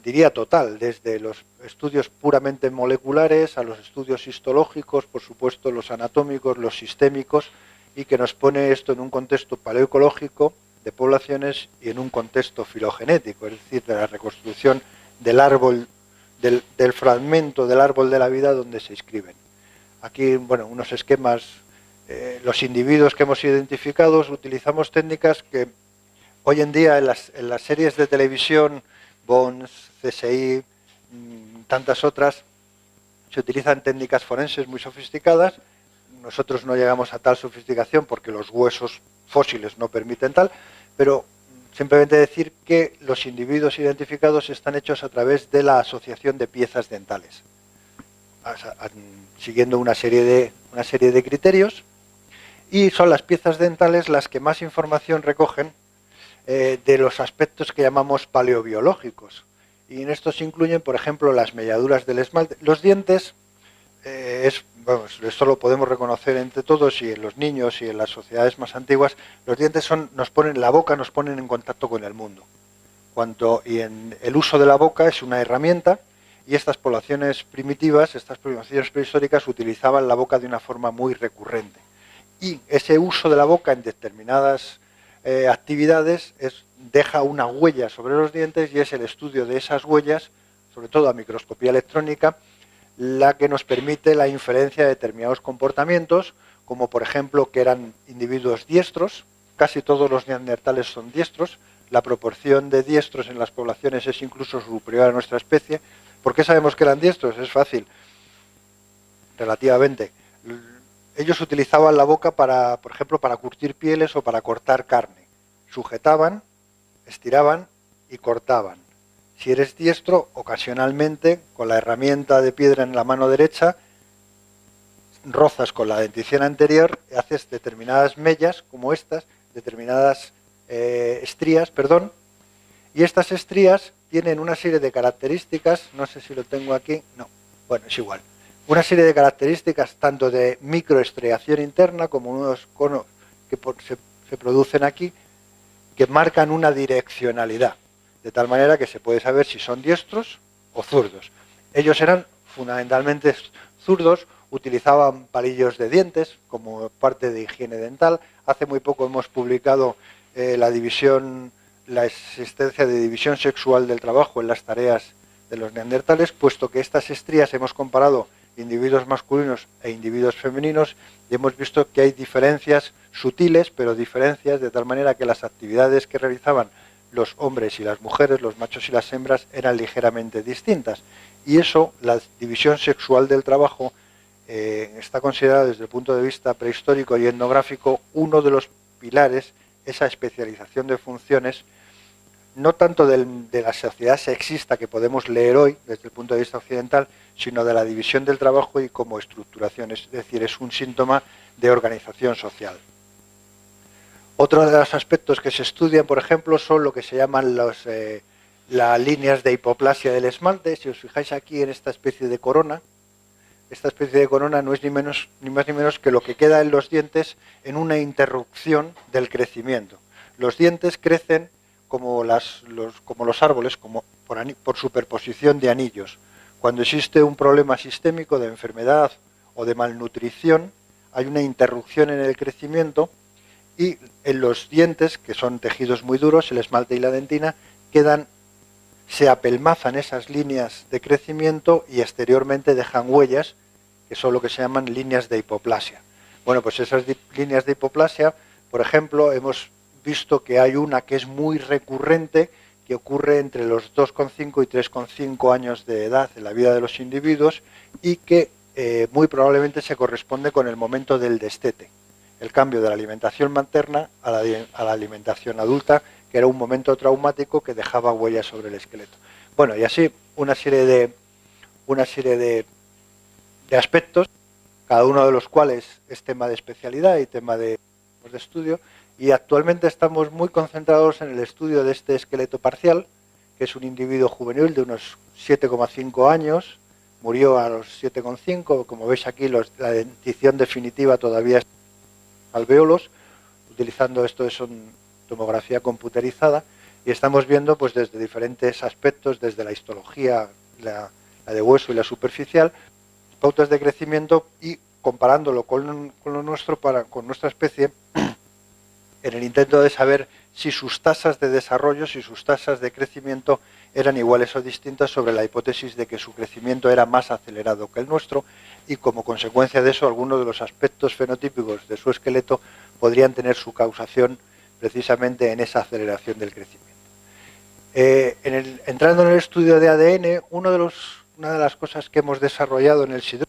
diría total, desde los estudios puramente moleculares a los estudios histológicos, por supuesto los anatómicos, los sistémicos, y que nos pone esto en un contexto paleoecológico de poblaciones y en un contexto filogenético, es decir, de la reconstrucción del árbol, del fragmento del árbol de la vida donde se inscriben. Aquí, bueno, unos esquemas, los individuos que hemos identificado, utilizamos técnicas que hoy en día en las series de televisión, Bones, CSI, tantas otras, se utilizan técnicas forenses muy sofisticadas. Nosotros no llegamos a tal sofisticación porque los huesos fósiles no permiten tal, pero simplemente decir que los individuos identificados están hechos a través de la asociación de piezas dentales, siguiendo una serie de criterios, y son las piezas dentales las que más información recogen de los aspectos que llamamos paleobiológicos. Y en estos se incluyen, por ejemplo, las melladuras del esmalte. Los dientes, esto lo podemos reconocer entre todos y en los niños y en las sociedades más antiguas, los dientes la boca nos ponen en contacto con el mundo. Y en el uso de la boca es una herramienta, y estas poblaciones primitivas, estas poblaciones prehistóricas, utilizaban la boca de una forma muy recurrente. Y ese uso de la boca en determinadas actividades deja una huella sobre los dientes, y es el estudio de esas huellas, sobre todo a microscopía electrónica, la que nos permite la inferencia de determinados comportamientos, como por ejemplo que eran individuos diestros. Casi todos los neandertales son diestros. La proporción de diestros en las poblaciones es incluso superior a nuestra especie. ¿Por qué sabemos que eran diestros? Es fácil, relativamente. Ellos utilizaban la boca por ejemplo, para curtir pieles o para cortar carne. Sujetaban, estiraban y cortaban. Si eres diestro, ocasionalmente, con la herramienta de piedra en la mano derecha, rozas con la dentición anterior, haces determinadas mellas, como estas, determinadas estrías, y estas estrías tienen una serie de características, no sé si lo tengo aquí, no, bueno, es igual, una serie de características tanto de microestriación interna como unos conos que se producen aquí, que marcan una direccionalidad, de tal manera que se puede saber si son diestros o zurdos. Ellos eran fundamentalmente zurdos, utilizaban palillos de dientes como parte de higiene dental. Hace muy poco hemos publicado la existencia de división sexual del trabajo en las tareas de los neandertales, puesto que estas estrías hemos comparado individuos masculinos e individuos femeninos y hemos visto que hay diferencias sutiles, pero diferencias de tal manera que las actividades que realizaban los hombres y las mujeres, los machos y las hembras, eran ligeramente distintas. Y eso, la división sexual del trabajo, está considerado desde el punto de vista prehistórico y etnográfico uno de los pilares, esa especialización de funciones, no tanto de la sociedad sexista que podemos leer hoy desde el punto de vista occidental, sino de la división del trabajo y como estructuración, es decir, es un síntoma de organización social. Otro de los aspectos que se estudian, por ejemplo, son lo que se llaman las líneas de hipoplasia del esmalte. Si os fijáis aquí en esta especie de corona, esta especie de corona no es ni más ni menos que lo que queda en los dientes en una interrupción del crecimiento. Los dientes crecen como los árboles, como por superposición de anillos. Cuando existe un problema sistémico de enfermedad o de malnutrición, hay una interrupción en el crecimiento, y en los dientes, que son tejidos muy duros, el esmalte y la dentina, se apelmazan esas líneas de crecimiento y exteriormente dejan huellas, que son lo que se llaman líneas de hipoplasia. Bueno, pues esas líneas de hipoplasia, por ejemplo, hemos visto que hay una que es muy recurrente, que ocurre entre los 2,5 y 3,5 años de edad en la vida de los individuos, y que muy probablemente se corresponde con el momento del destete, el cambio de la alimentación materna a la alimentación adulta, que era un momento traumático que dejaba huellas sobre el esqueleto. Bueno, y así una serie de aspectos, cada uno de los cuales es tema de especialidad y tema de estudio, y actualmente estamos muy concentrados en el estudio de este esqueleto parcial, que es un individuo juvenil de unos 7,5 años, murió a los 7,5, como veis aquí la dentición definitiva todavía es alvéolos, utilizando esto es una tomografía computerizada, y estamos viendo pues desde diferentes aspectos, desde la histología, la de hueso y la superficial, pautas de crecimiento, y comparándolo con lo nuestro, con nuestra especie, en el intento de saber si sus tasas de desarrollo, si sus tasas de crecimiento eran iguales o distintas, sobre la hipótesis de que su crecimiento era más acelerado que el nuestro, y como consecuencia de eso algunos de los aspectos fenotípicos de su esqueleto podrían tener su causación precisamente en esa aceleración del crecimiento. Entrando en el estudio de ADN, una de las cosas que hemos desarrollado en el SIDRON,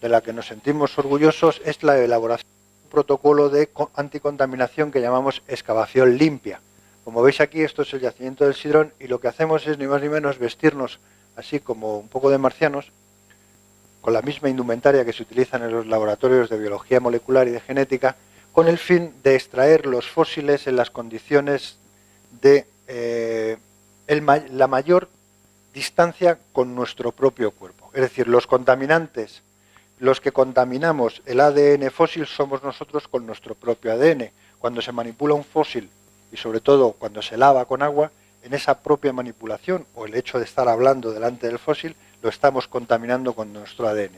de la que nos sentimos orgullosos, es la elaboración de un protocolo de anticontaminación que llamamos excavación limpia. Como veis aquí, esto es el yacimiento del Sidrón, y lo que hacemos es ni más ni menos vestirnos así como un poco de marcianos, con la misma indumentaria que se utilizan en los laboratorios de biología molecular y de genética, con el fin de extraer los fósiles en las condiciones de la mayor distancia con nuestro propio cuerpo. Es decir, los contaminantes, los que contaminamos el ADN fósil somos nosotros con nuestro propio ADN. Cuando se manipula un fósil, y sobre todo cuando se lava con agua, en esa propia manipulación o el hecho de estar hablando delante del fósil, lo estamos contaminando con nuestro ADN.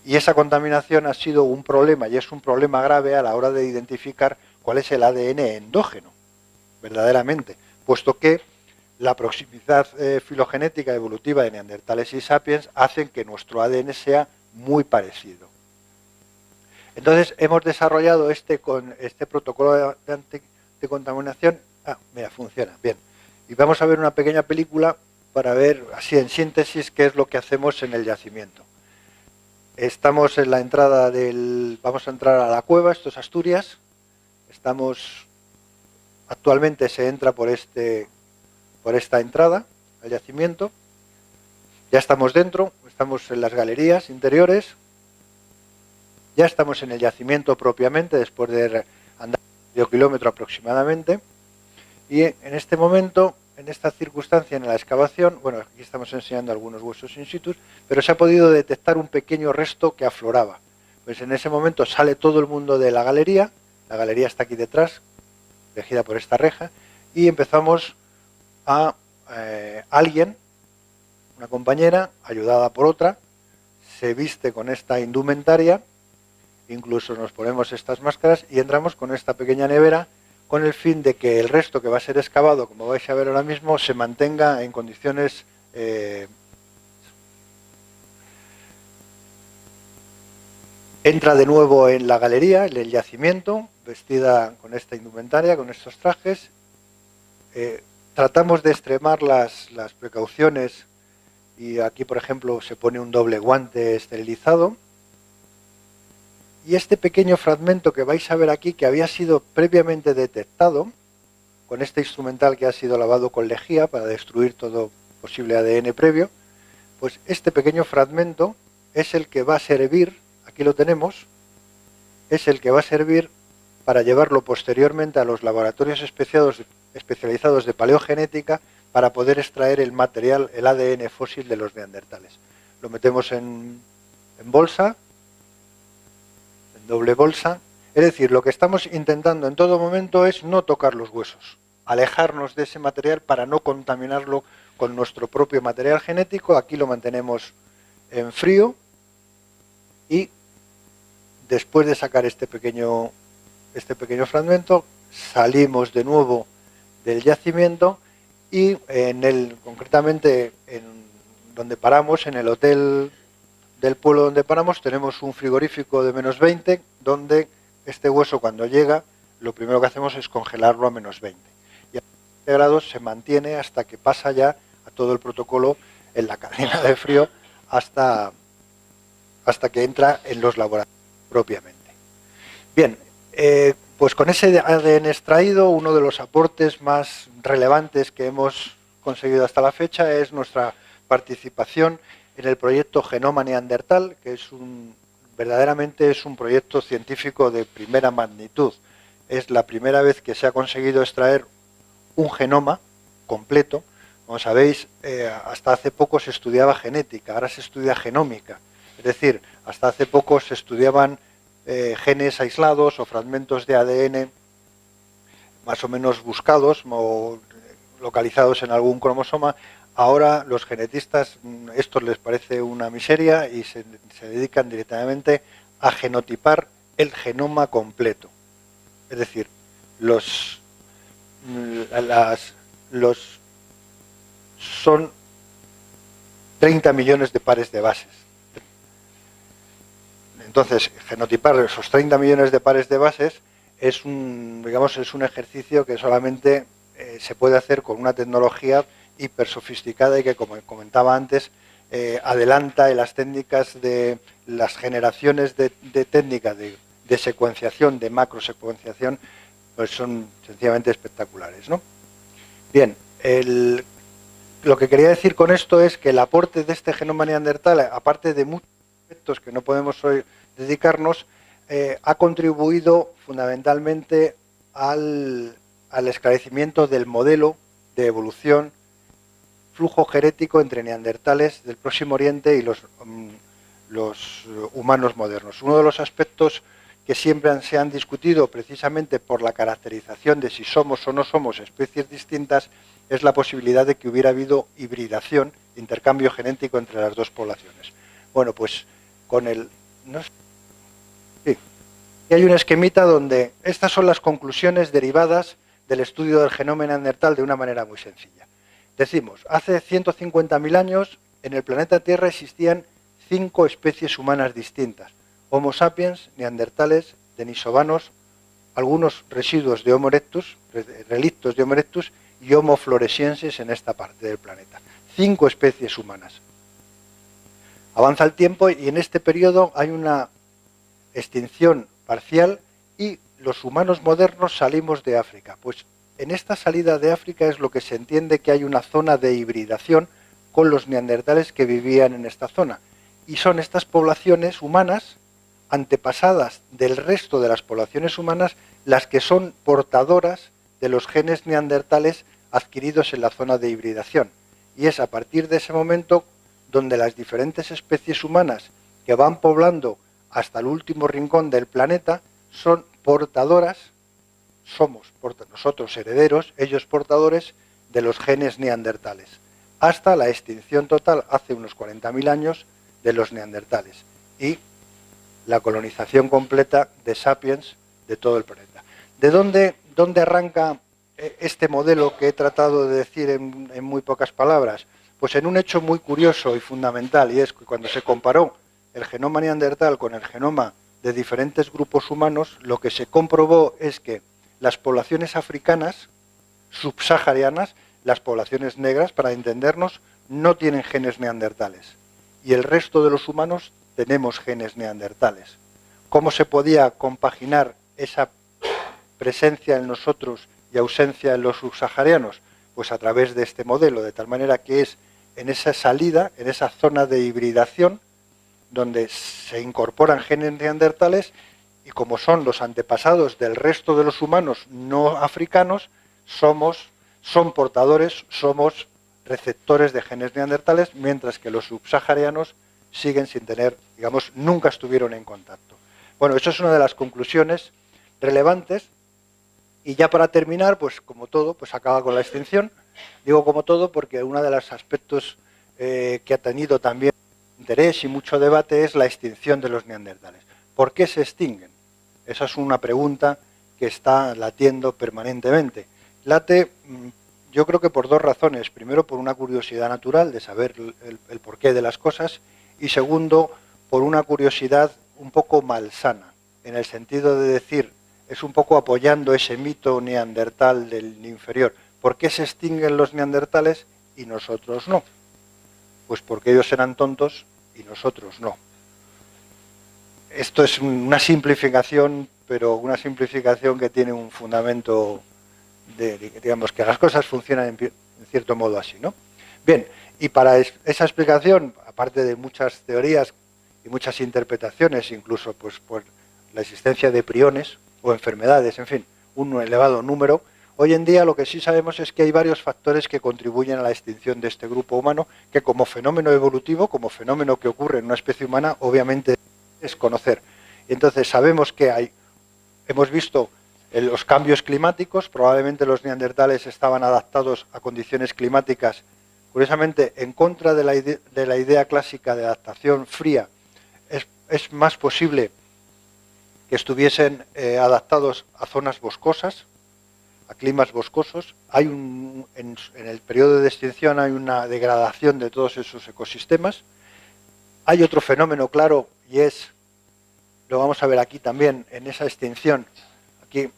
Y esa contaminación ha sido un problema, y es un problema grave a la hora de identificar cuál es el ADN endógeno, verdaderamente, puesto que la proximidad filogenética evolutiva de neandertales y sapiens hacen que nuestro ADN sea muy parecido. Entonces hemos desarrollado este protocolo de anticontaminación. Mira, funciona, bien. Y vamos a ver una pequeña película para ver, así en síntesis, qué es lo que hacemos en el yacimiento. Estamos en la entrada vamos a entrar a la cueva, esto es Asturias. Actualmente se entra por esta entrada al yacimiento. Ya estamos dentro, estamos en las galerías interiores. Ya estamos en el yacimiento propiamente, después de andar medio kilómetro aproximadamente. Y en este momento, en esta circunstancia, en la excavación, bueno, aquí estamos enseñando algunos huesos in situ, pero se ha podido detectar un pequeño resto que afloraba. Pues en ese momento sale todo el mundo de la galería está aquí detrás, regida por esta reja, y empezamos a alguien, una compañera, ayudada por otra, se viste con esta indumentaria, incluso nos ponemos estas máscaras y entramos con esta pequeña nevera con el fin de que el resto que va a ser excavado, como vais a ver ahora mismo, se mantenga en condiciones entra de nuevo en la galería, en el yacimiento, vestida con esta indumentaria, con estos trajes. Tratamos de extremar las precauciones y aquí, por ejemplo, se pone un doble guante esterilizado. Y este pequeño fragmento que vais a ver aquí, que había sido previamente detectado con este instrumental que ha sido lavado con lejía para destruir todo posible ADN previo, pues este pequeño fragmento es el que va a servir, aquí lo tenemos, es el que va a servir para llevarlo posteriormente a los laboratorios especializados de paleogenética para poder extraer el material, el ADN fósil de los neandertales. Lo metemos en bolsa, doble bolsa, es decir, lo que estamos intentando en todo momento es no tocar los huesos, alejarnos de ese material para no contaminarlo con nuestro propio material genético. Aquí lo mantenemos en frío y después de sacar este pequeño fragmento salimos de nuevo del yacimiento y concretamente en donde paramos, en el hotel del pueblo donde paramos, tenemos un frigorífico de -20, donde este hueso cuando llega, lo primero que hacemos es congelarlo a -20. Y a 20 grados se mantiene hasta que pasa ya a todo el protocolo en la cadena de frío hasta que entra en los laboratorios propiamente. Bien, pues con ese ADN extraído, uno de los aportes más relevantes que hemos conseguido hasta la fecha es nuestra participación en el proyecto Genoma Neandertal, que verdaderamente es un proyecto científico de primera magnitud. Es la primera vez que se ha conseguido extraer un genoma completo. Como sabéis, hasta hace poco se estudiaba genética, ahora se estudia genómica. Es decir, hasta hace poco se estudiaban genes aislados o fragmentos de ADN más o menos buscados o localizados en algún cromosoma. Ahora los genetistas, esto les parece una miseria y se dedican directamente a genotipar el genoma completo. Es decir, son 30 millones de pares de bases. Entonces, genotipar esos 30 millones de pares de bases es un ejercicio que solamente se puede hacer con una tecnología hiper sofisticada y que, como comentaba antes, adelanta en las técnicas de las generaciones de técnicas de secuenciación, de macrosecuenciación, pues son sencillamente espectaculares, ¿no? Bien, lo que quería decir con esto es que el aporte de este genoma neandertal, aparte de muchos aspectos que no podemos hoy dedicarnos, ha contribuido fundamentalmente al esclarecimiento del modelo de evolución, flujo genético entre neandertales del Próximo Oriente y los humanos modernos. Uno de los aspectos que siempre se han discutido precisamente por la caracterización de si somos o no somos especies distintas es la posibilidad de que hubiera habido hibridación, intercambio genético entre las dos poblaciones. Bueno, pues con el... No sé, sí. Y hay un esquemita donde estas son las conclusiones derivadas del estudio del genoma neandertal de una manera muy sencilla. Decimos, hace 150.000 años en el planeta Tierra existían 5 especies humanas distintas: Homo sapiens, neandertales, denisovanos, algunos residuos de Homo erectus, relictos de Homo erectus y Homo floresiensis en esta parte del planeta. 5 especies humanas. Avanza el tiempo y en este periodo hay una extinción parcial y los humanos modernos salimos de África. Pues en esta salida de África es lo que se entiende que hay una zona de hibridación con los neandertales que vivían en esta zona. Y son estas poblaciones humanas, antepasadas del resto de las poblaciones humanas, las que son portadoras de los genes neandertales adquiridos en la zona de hibridación. Y es a partir de ese momento donde las diferentes especies humanas que van poblando hasta el último rincón del planeta son portadoras, somos nosotros herederos, ellos portadores de los genes neandertales, hasta la extinción total hace unos 40.000 años de los neandertales y la colonización completa de sapiens de todo el planeta. ¿De dónde arranca este modelo que he tratado de decir en muy pocas palabras? Pues en un hecho muy curioso y fundamental, y es que cuando se comparó el genoma neandertal con el genoma de diferentes grupos humanos, lo que se comprobó es que las poblaciones africanas, subsaharianas, las poblaciones negras, para entendernos, no tienen genes neandertales. Y el resto de los humanos tenemos genes neandertales. ¿Cómo se podía compaginar esa presencia en nosotros y ausencia en los subsaharianos? Pues a través de este modelo, de tal manera que es en esa salida, en esa zona de hibridación, donde se incorporan genes neandertales y como son los antepasados del resto de los humanos no africanos, son portadores, somos receptores de genes neandertales, mientras que los subsaharianos siguen sin tener, digamos, nunca estuvieron en contacto. Bueno, eso es una de las conclusiones relevantes. Y ya para terminar, pues como todo, pues acaba con la extinción. Digo como todo porque uno de los aspectos que ha tenido también interés y mucho debate es la extinción de los neandertales. ¿Por qué se extinguen? Esa es una pregunta que está latiendo permanentemente. Late, yo creo que por 2 razones. Primero, por una curiosidad natural de saber el porqué de las cosas. Y segundo, por una curiosidad un poco malsana, en el sentido de decir, es un poco apoyando ese mito neandertal del inferior. ¿Por qué se extinguen los neandertales y nosotros no? Pues porque ellos eran tontos y nosotros no. Esto es una simplificación, pero una simplificación que tiene un fundamento de, digamos, que las cosas funcionan en cierto modo así, ¿no? Bien, y para esa explicación, aparte de muchas teorías y muchas interpretaciones, incluso pues por la existencia de priones o enfermedades, en fin, un elevado número, hoy en día lo que sí sabemos es que hay varios factores que contribuyen a la extinción de este grupo humano, que como fenómeno evolutivo, como fenómeno que ocurre en una especie humana, obviamente es conocer. Entonces sabemos que hemos visto los cambios climáticos, probablemente los neandertales estaban adaptados a condiciones climáticas, curiosamente en contra de la idea clásica de adaptación fría. Es más posible que estuviesen adaptados a zonas boscosas, a climas boscosos. En el periodo de extinción hay una degradación de todos esos ecosistemas. Hay otro fenómeno claro y lo vamos a ver aquí también, en esa extinción. Aquí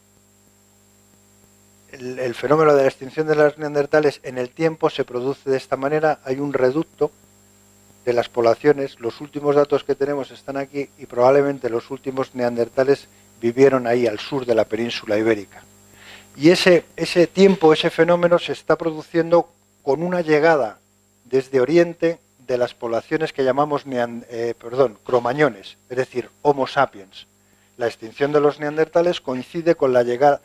el fenómeno de la extinción de los neandertales en el tiempo se produce de esta manera. Hay un reducto de las poblaciones. Los últimos datos que tenemos están aquí y probablemente los últimos neandertales vivieron ahí al sur de la península ibérica. Y ese tiempo, ese fenómeno se está produciendo con una llegada desde Oriente de las poblaciones que llamamos cromañones, es decir, Homo sapiens. La extinción de los neandertales coincide con la llegada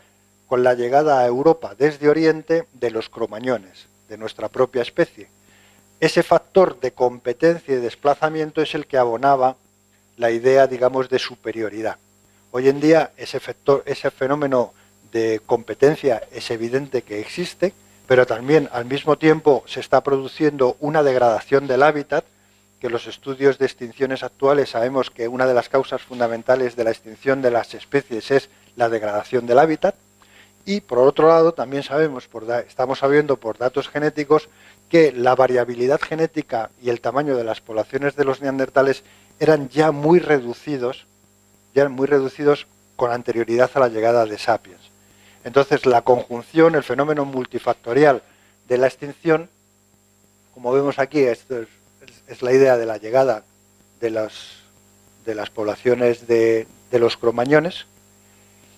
a Europa desde Oriente de los cromañones, de nuestra propia especie. Ese factor de competencia y desplazamiento es el que abonaba la idea, digamos, de superioridad. Hoy en día ese fenómeno de competencia es evidente que existe, pero también al mismo tiempo se está produciendo una degradación del hábitat, que los estudios de extinciones actuales sabemos que una de las causas fundamentales de la extinción de las especies es la degradación del hábitat. Y por otro lado también estamos sabiendo por datos genéticos que la variabilidad genética y el tamaño de las poblaciones de los neandertales eran ya muy reducidos con anterioridad a la llegada de Sapiens. Entonces la conjunción, el fenómeno multifactorial de la extinción, como vemos aquí, esto es la idea de la llegada de las poblaciones de los cromañones,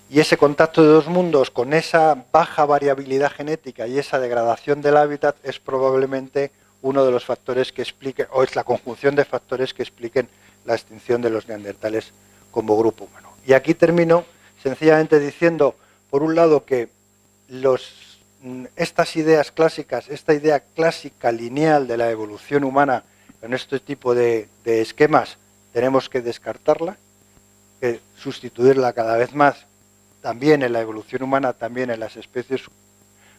y ese contacto de dos mundos con esa baja variabilidad genética y esa degradación del hábitat es probablemente uno de los factores que expliquen, o es la conjunción de factores que expliquen la extinción de los neandertales como grupo humano. Y aquí termino sencillamente diciendo, por un lado, que estas ideas clásicas, esta idea clásica lineal de la evolución humana con este tipo de esquemas, tenemos que descartarla, que sustituirla cada vez más, también en la evolución humana, también en las especies,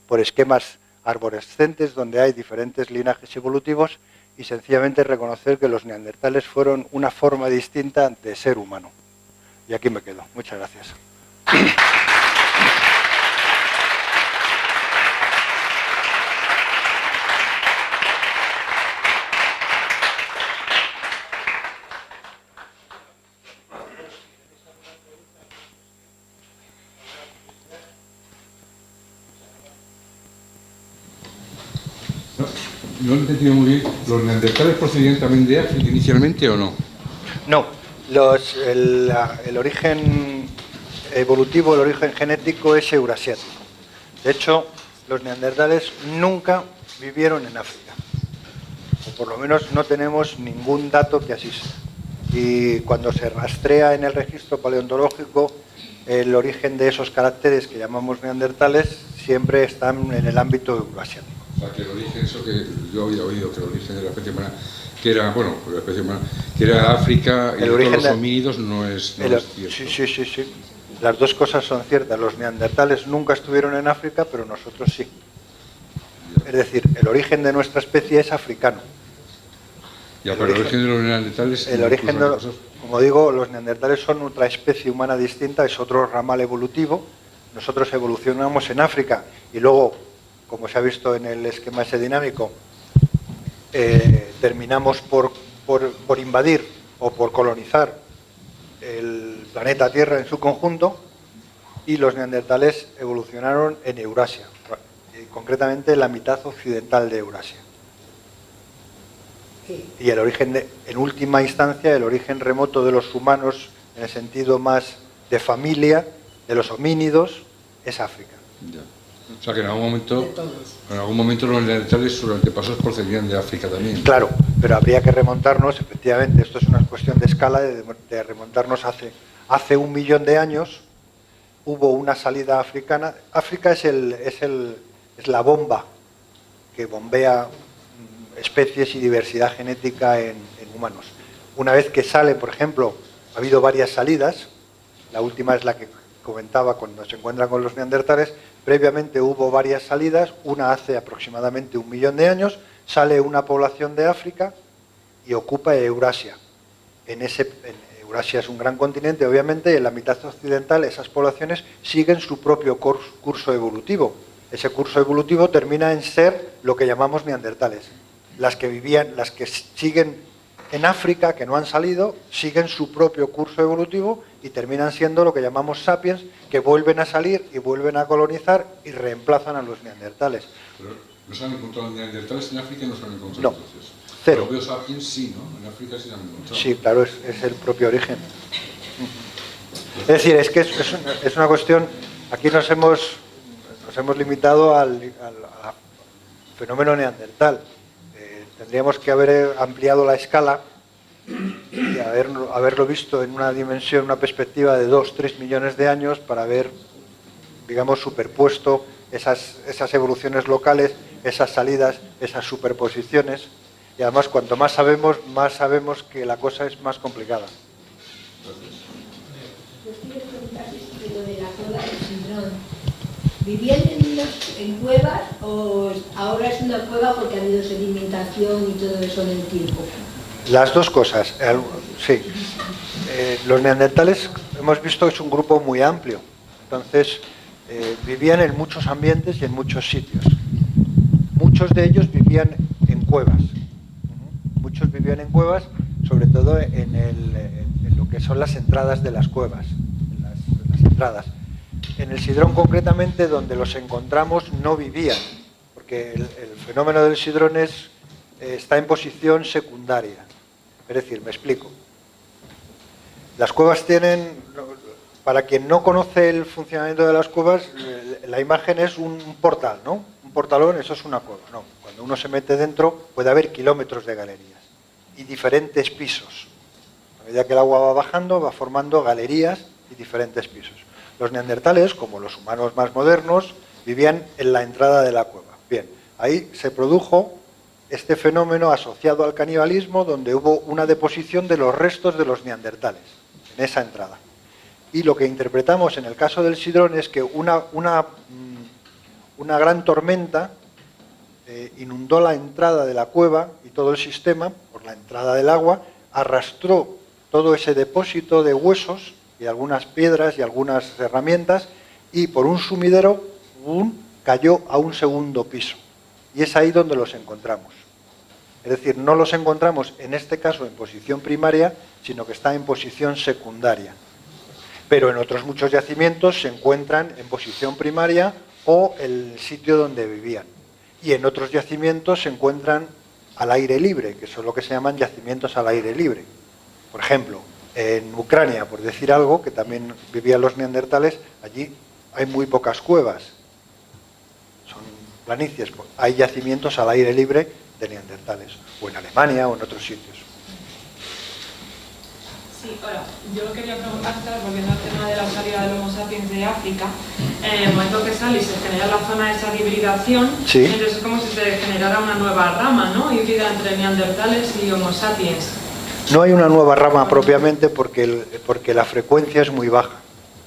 por esquemas arborescentes donde hay diferentes linajes evolutivos, y sencillamente reconocer que los neandertales fueron una forma distinta de ser humano. Y aquí me quedo. Muchas gracias. No he entendido muy bien. ¿Los neandertales procedían también de África inicialmente o no? No. El origen evolutivo, el origen genético es eurasiático. De hecho, los neandertales nunca vivieron en África. O por lo menos no tenemos ningún dato que así sea. Y cuando se rastrea en el registro paleontológico, el origen de esos caracteres que llamamos neandertales siempre están en el ámbito euroasiático. O sea, que el origen, eso que yo había oído, que el origen de la especie humana, que era, bueno, la especie humana, que era África, y el origen de los homínidos no es cierto. Sí. Las dos cosas son ciertas. Los neandertales nunca estuvieron en África, pero nosotros sí. Ya. Es decir, el origen de nuestra especie es africano. Ya, pero el origen de los neandertales... Como digo, los neandertales son otra especie humana distinta, es otro ramal evolutivo. Nosotros evolucionamos en África y luego, como se ha visto en el esquema ese dinámico, terminamos por invadir o por colonizar el planeta Tierra en su conjunto, y los neandertales evolucionaron en Eurasia, concretamente en la mitad occidental de Eurasia. Y el origen, en última instancia, el origen remoto de los humanos, en el sentido más de familia, de los homínidos, es África. Ya. O sea que en algún momento los neandertales, sus antepasados, procedían de África también. Claro, pero habría que remontarnos, efectivamente, esto es una cuestión de escala, de remontarnos hace 1 millón de años. Hubo una salida africana. África es la bomba que bombea especies y diversidad genética en humanos. Una vez que sale, por ejemplo, ha habido varias salidas, la última es la que comentaba cuando se encuentran con los neandertales. Previamente hubo varias salidas, una hace aproximadamente 1 millón de años, sale una población de África y ocupa Eurasia. Eurasia es un gran continente, obviamente, y en la mitad occidental esas poblaciones siguen su propio curso evolutivo. Ese curso evolutivo termina en ser lo que llamamos neandertales. Las que siguen en África, que no han salido, siguen su propio curso evolutivo y terminan siendo lo que llamamos sapiens, que vuelven a salir y vuelven a colonizar y reemplazan a los neandertales. Pero no se han encontrado neandertales en África, no se han encontrado. No, entonces. cero. Los sapiens sí, ¿no? En África sí se han encontrado. Sí, claro, es el propio origen. Es decir, es que es una cuestión, aquí nos hemos limitado al fenómeno neandertal. Tendríamos que haber ampliado la escala y haberlo visto en una dimensión, una perspectiva de 2-3 millones de años para haber, digamos, superpuesto esas evoluciones locales, esas salidas, esas superposiciones. Y además, cuanto más sabemos que la cosa es más complicada. ¿Vivían en cuevas o ahora es una cueva porque ha habido sedimentación y todo eso en el tiempo? Las dos cosas, sí. Los neandertales hemos visto que es un grupo muy amplio, entonces vivían en muchos ambientes y en muchos sitios. Muchos de ellos vivían en cuevas. Muchos vivían en cuevas, sobre todo en lo que son las entradas de las cuevas, las entradas. En el Sidrón concretamente, donde los encontramos, no vivían, porque el fenómeno del Sidrón está en posición secundaria. Es decir, me explico. Las cuevas tienen, para quien no conoce el funcionamiento de las cuevas, la imagen es un portal, ¿no? Un portalón, eso es una cueva. No, cuando uno se mete dentro puede haber kilómetros de galerías y diferentes pisos. A medida que el agua va bajando, va formando galerías y diferentes pisos. Los neandertales, como los humanos más modernos, vivían en la entrada de la cueva. Bien, ahí se produjo este fenómeno asociado al canibalismo, donde hubo una deposición de los restos de los neandertales en esa entrada. Y lo que interpretamos en el caso del Sidrón es que una gran tormenta inundó la entrada de la cueva y todo el sistema, por la entrada del agua, arrastró todo ese depósito de huesos y algunas piedras y algunas herramientas, y por un sumidero cayó a un segundo piso. Y es ahí donde los encontramos. Es decir, no los encontramos en este caso en posición primaria, sino que está en posición secundaria. Pero en otros muchos yacimientos se encuentran en posición primaria o el sitio donde vivían. Y en otros yacimientos se encuentran al aire libre, que son lo que se llaman yacimientos al aire libre. Por ejemplo, en Ucrania, por decir algo, que también vivían los neandertales, allí hay muy pocas cuevas, son planicies, hay yacimientos al aire libre de neandertales, o en Alemania o en otros sitios. Sí, hola, yo quería preguntarte, volviendo al tema de la salida del Homo sapiens de África, en el momento que sale y se genera la zona de esa hibridación, sí. Entonces es como si se generara una nueva rama, ¿no?, híbrida entre neandertales y Homo sapiens. No hay una nueva rama propiamente porque la frecuencia es muy baja.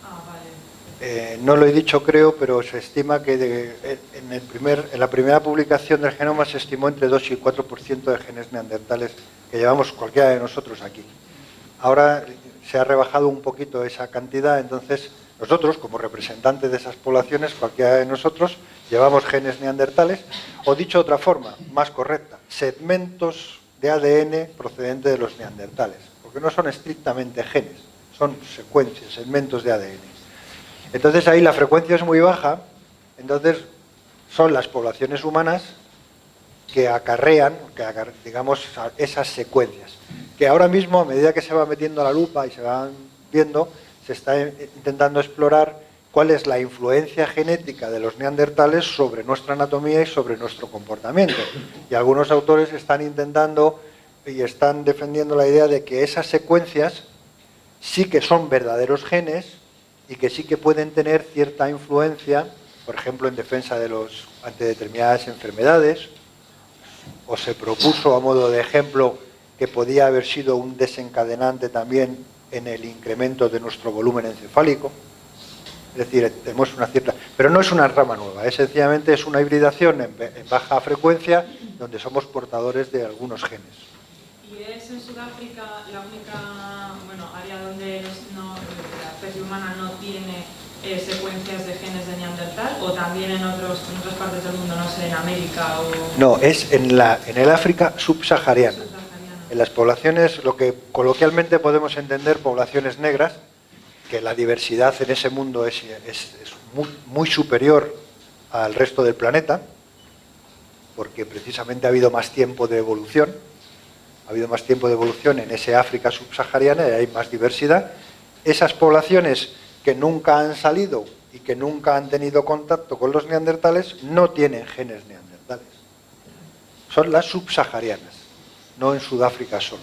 Ah, vale. No lo he dicho, creo, pero se estima que en la primera publicación del genoma se estimó entre 2 y 4% de genes neandertales que llevamos cualquiera de nosotros aquí. Ahora se ha rebajado un poquito esa cantidad, entonces nosotros, como representantes de esas poblaciones, cualquiera de nosotros, llevamos genes neandertales, o dicho de otra forma, más correcta, segmentos de ADN procedente de los neandertales, porque no son estrictamente genes, son secuencias, segmentos de ADN. Entonces ahí la frecuencia es muy baja, entonces son las poblaciones humanas que acarrean, digamos, esas secuencias, que ahora mismo, a medida que se va metiendo la lupa y se van viendo, se está intentando explorar cuál es la influencia genética de los neandertales sobre nuestra anatomía y sobre nuestro comportamiento. Y algunos autores están intentando y están defendiendo la idea de que esas secuencias sí que son verdaderos genes y que sí que pueden tener cierta influencia, por ejemplo, en defensa ante determinadas enfermedades, o se propuso a modo de ejemplo que podía haber sido un desencadenante también en el incremento de nuestro volumen encefálico. Es decir, tenemos una cierta... Pero no es una rama nueva, sencillamente es una hibridación en baja frecuencia donde somos portadores de algunos genes. ¿Y es en Sudáfrica la única área donde la especie humana no tiene secuencias de genes de Neandertal, o también en otras partes del mundo, no sé, en América o...? No, es en el África subsahariana. En las poblaciones, lo que coloquialmente podemos entender poblaciones negras, que la diversidad en ese mundo es muy superior al resto del planeta, porque precisamente ha habido más tiempo de evolución, en ese África subsahariana y hay más diversidad. Esas poblaciones que nunca han salido y que nunca han tenido contacto con los neandertales no tienen genes neandertales. son las subsaharianas, no en Sudáfrica solo.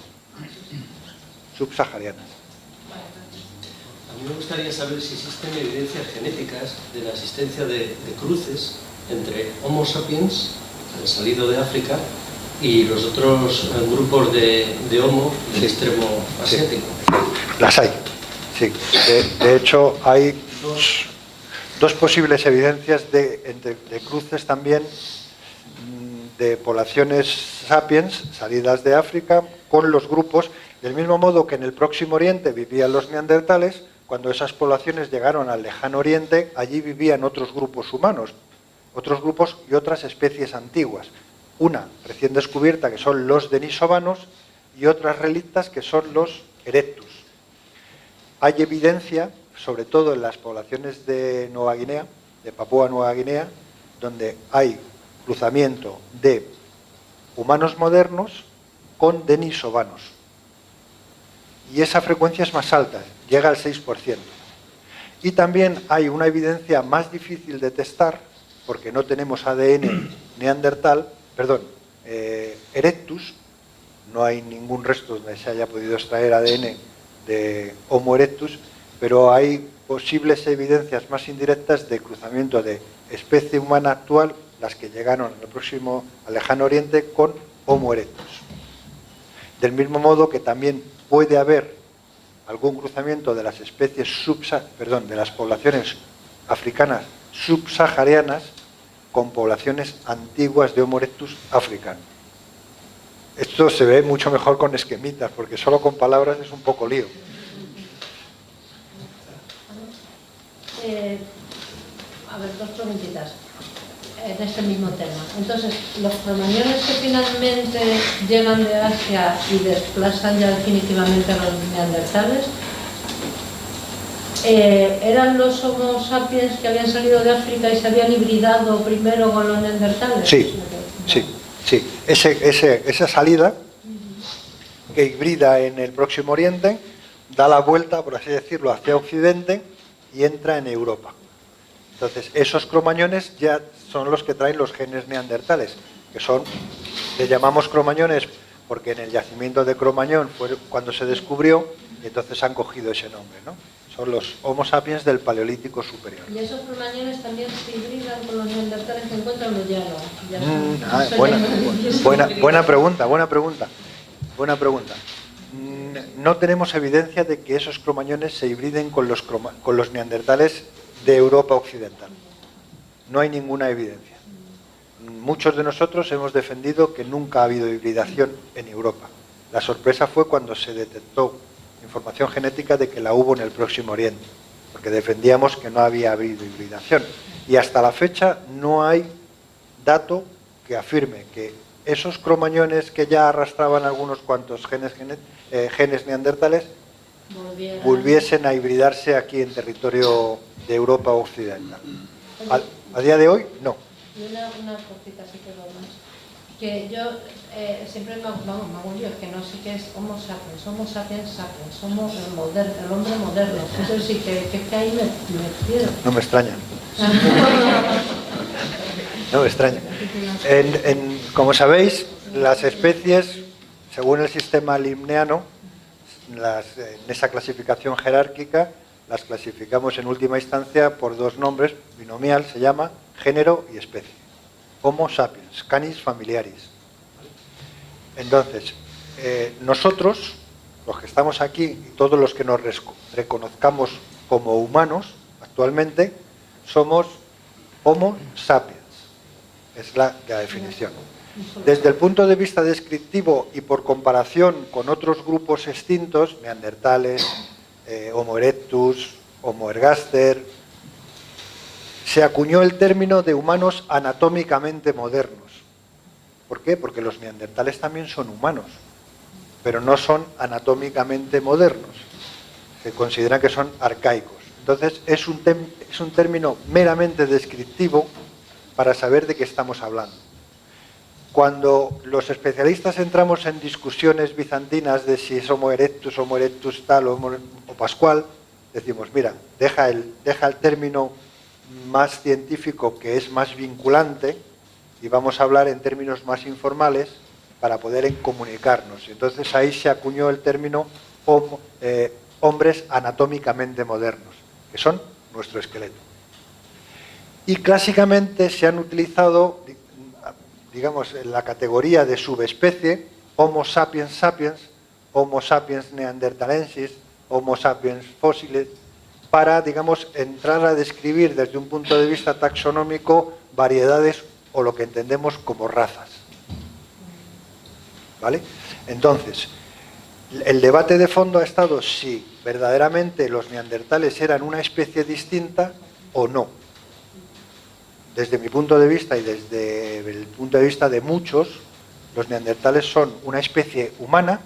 Subsaharianas. A mí me gustaría saber si existen evidencias genéticas de la existencia de cruces entre Homo sapiens, el salido de África, y los otros grupos de Homo del extremo asiático. Las hay, sí. De hecho, hay dos posibles evidencias de cruces también de poblaciones sapiens salidas de África con los grupos, del mismo modo que en el Próximo Oriente vivían los neandertales. Cuando esas poblaciones llegaron al Lejano Oriente, allí vivían otros grupos humanos, otros grupos y otras especies antiguas. Una recién descubierta, que son los denisovanos, y otras relictas, que son los erectus. Hay evidencia, sobre todo en las poblaciones de Nueva Guinea, de Papúa Nueva Guinea, donde hay cruzamiento de humanos modernos con denisovanos. Y esa frecuencia es más alta, llega al 6%. Y también hay una evidencia más difícil de testar, porque no tenemos ADN neandertal, erectus, no hay ningún resto donde se haya podido extraer ADN de Homo erectus, pero hay posibles evidencias más indirectas de cruzamiento de especie humana actual, las que llegaron al Lejano Oriente, con Homo erectus. Del mismo modo que también puede haber algún cruzamiento de las especies de las poblaciones africanas subsaharianas con poblaciones antiguas de Homo erectus africano. Esto se ve mucho mejor con esquemitas, porque solo con palabras es un poco lío. A ver, dos preguntitas en este mismo tema. Entonces, los cromañones que finalmente llegan de Asia y desplazan ya definitivamente a los neandertales, ¿eran los Homo sapiens que habían salido de África y se habían hibridado primero con los neandertales? Sí, sí, sí. Esa salida que hibrida en el Próximo Oriente da la vuelta, por así decirlo, hacia Occidente y entra en Europa. Entonces, esos cromañones ya son los que traen los genes neandertales, que le llamamos cromañones porque en el yacimiento de Cromañón fue cuando se descubrió, y entonces han cogido ese nombre, ¿no? Son los Homo sapiens del Paleolítico Superior. ¿Y esos cromañones también se hibridan con los neandertales que encuentran los llanos? Buena pregunta. No tenemos evidencia de que esos cromañones se hibriden con los neandertales de Europa Occidental. No hay ninguna evidencia. Muchos de nosotros hemos defendido que nunca ha habido hibridación en Europa. La sorpresa fue cuando se detectó información genética de que la hubo en el Próximo Oriente, porque defendíamos que no había habido hibridación. Y hasta la fecha no hay dato que afirme que esos cromañones que ya arrastraban algunos cuantos genes neandertales volviesen a hibridarse aquí en territorio de Europa Occidental. A día de hoy, no. Y una cosita así que lo más. Que yo siempre me hago yo, que no sé qué es Homo sapiens, somos el hombre moderno. Entonces sí, que ahí me pierdo. No me extraña. No me extraña. Como sabéis, las especies, según el sistema limneano, en esa clasificación jerárquica, las clasificamos en última instancia por dos nombres, binomial se llama, género y especie. Homo sapiens, canis familiaris. Entonces, nosotros, los que estamos aquí, y todos los que nos reconozcamos como humanos actualmente, somos Homo sapiens. Es la definición. Desde el punto de vista descriptivo y por comparación con otros grupos extintos, neandertales, Homo erectus, Homo ergaster, se acuñó el término de humanos anatómicamente modernos. ¿Por qué? Porque los neandertales también son humanos, pero no son anatómicamente modernos. Se considera que son arcaicos. Entonces es un término meramente descriptivo para saber de qué estamos hablando. Cuando los especialistas entramos en discusiones bizantinas de si es Homo erectus tal o pascual, decimos, mira, deja el término más científico, que es más vinculante, y vamos a hablar en términos más informales para poder comunicarnos. Entonces ahí se acuñó el término hombres anatómicamente modernos, que son nuestro esqueleto. Y clásicamente se han utilizado, digamos, en la categoría de subespecie, Homo sapiens sapiens, Homo sapiens neanderthalensis, Homo sapiens fósiles, para, digamos, entrar a describir desde un punto de vista taxonómico variedades o lo que entendemos como razas. ¿Vale? Entonces, el debate de fondo ha estado si verdaderamente los neandertales eran una especie distinta o no. Desde mi punto de vista y desde el punto de vista de muchos, los neandertales son una especie humana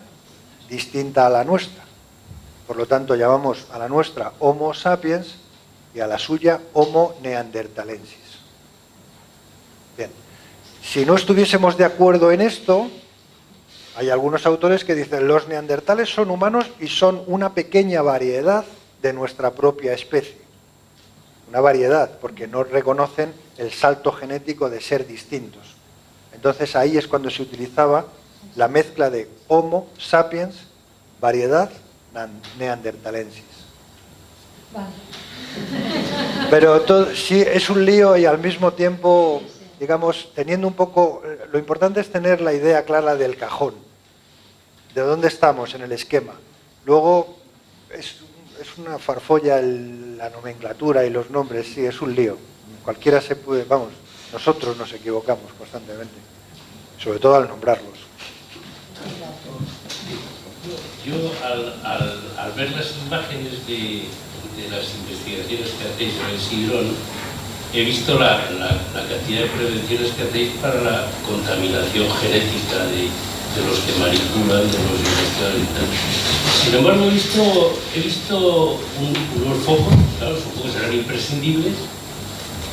distinta a la nuestra. Por lo tanto, llamamos a la nuestra Homo sapiens y a la suya Homo neanderthalensis. Bien, si no estuviésemos de acuerdo en esto, hay algunos autores que dicen los neandertales son humanos y son una pequeña variedad de nuestra propia especie. Una variedad, porque no reconocen el salto genético de ser distintos. Entonces ahí es cuando se utilizaba la mezcla de Homo sapiens, variedad neanderthalensis. Vale. Pero todo, sí, es un lío y al mismo tiempo, digamos, teniendo un poco... Lo importante es tener la idea clara del cajón, de dónde estamos en el esquema. Luego es una farfolla la nomenclatura y los nombres, sí, es un lío. Cualquiera se puede... Vamos, nosotros nos equivocamos constantemente, sobre todo al nombrarlos. Yo, al ver las imágenes de las investigaciones que hacéis en el Sidrón, he visto la cantidad de prevenciones que hacéis para la contaminación genética de los que manipulan, de los investigadores y tal. Sin embargo, he visto unos focos, claro, supongo que serán imprescindibles,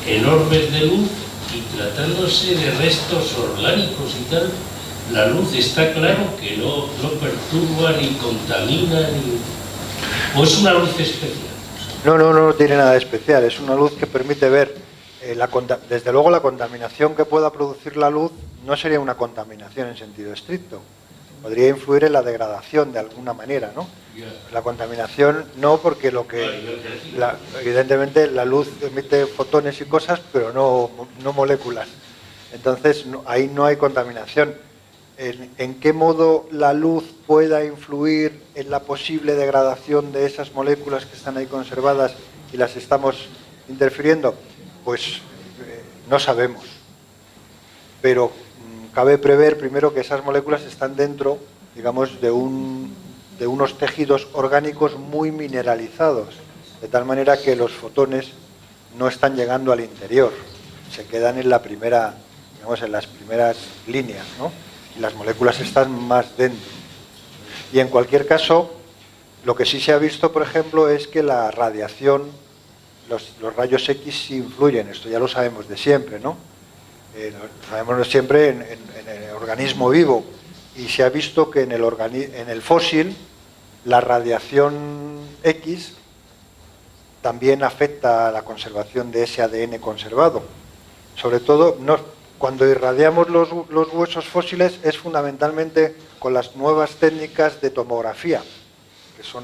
enormes de luz, y tratándose de restos orgánicos y tal, la luz está claro que no perturba ni contamina, ¿o es una luz especial? No tiene nada de especial, es una luz que permite ver, desde luego la contaminación que pueda producir la luz no sería una contaminación en sentido estricto, podría influir en la degradación de alguna manera, ¿no? La contaminación no, porque evidentemente la luz emite fotones y cosas, pero no moléculas, entonces ahí no hay contaminación. ¿En qué modo la luz pueda influir en la posible degradación de esas moléculas que están ahí conservadas y las estamos interfiriendo? Pues no sabemos. Pero cabe prever primero que esas moléculas están dentro, digamos, de unos tejidos orgánicos muy mineralizados, de tal manera que los fotones no están llegando al interior, se quedan en las primeras líneas, ¿no? Y las moléculas están más dentro. Y en cualquier caso, lo que sí se ha visto, por ejemplo, es que la radiación, los rayos X sí influyen, esto ya lo sabemos de siempre, ¿no? Lo sabemos de siempre en el organismo vivo, y se ha visto que en el fósil la radiación X también afecta a la conservación de ese ADN conservado. Sobre todo, cuando irradiamos los huesos fósiles es fundamentalmente con las nuevas técnicas de tomografía, que son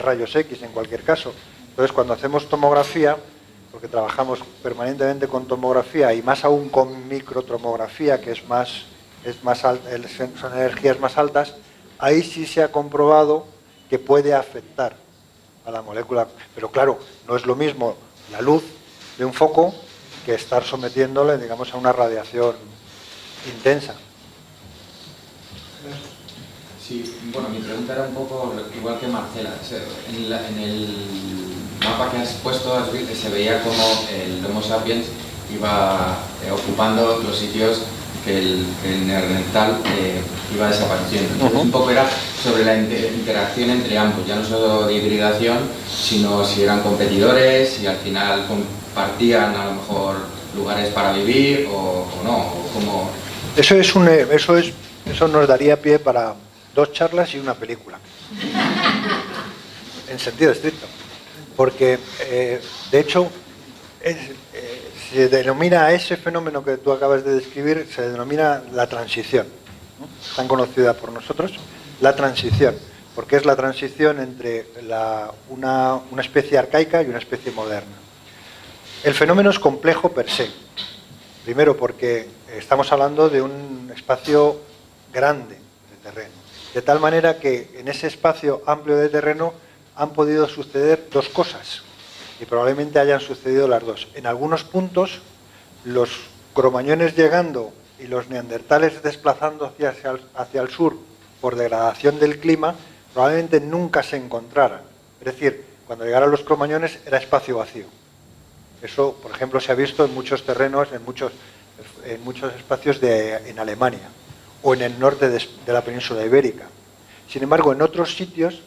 rayos X en cualquier caso. Entonces, cuando hacemos tomografía, porque trabajamos permanentemente con tomografía y más aún con microtomografía, que son energías más altas, ahí sí se ha comprobado que puede afectar a la molécula. Pero claro, no es lo mismo la luz de un foco que estar sometiéndole, digamos, a una radiación intensa. Sí, bueno, mi pregunta era un poco igual que Marcela. En el mapa que has puesto se veía como el Homo sapiens iba ocupando los sitios que el neandertal iba desapareciendo. Entonces, un poco era sobre la interacción entre ambos, ya no solo de hibridación, sino si eran competidores, si al final compartían a lo mejor lugares para vivir o no, o cómo... Eso nos daría pie para 2 charlas y una película, en sentido estricto, porque de hecho se denomina a ese fenómeno que tú acabas de describir, se denomina la transición, ¿no? Tan conocida por nosotros, la transición, porque es la transición entre una especie arcaica y una especie moderna. El fenómeno es complejo per se, primero porque estamos hablando de un espacio grande de terreno, de tal manera que en ese espacio amplio de terreno han podido suceder dos cosas, y probablemente hayan sucedido las dos. En algunos puntos, los cromañones llegando y los neandertales desplazando hacia el sur por degradación del clima, probablemente nunca se encontraran. Es decir, cuando llegaron los cromañones era espacio vacío. Eso, por ejemplo, se ha visto en muchos terrenos, en muchos espacios en Alemania o en el norte de la península ibérica. Sin embargo, en otros sitios,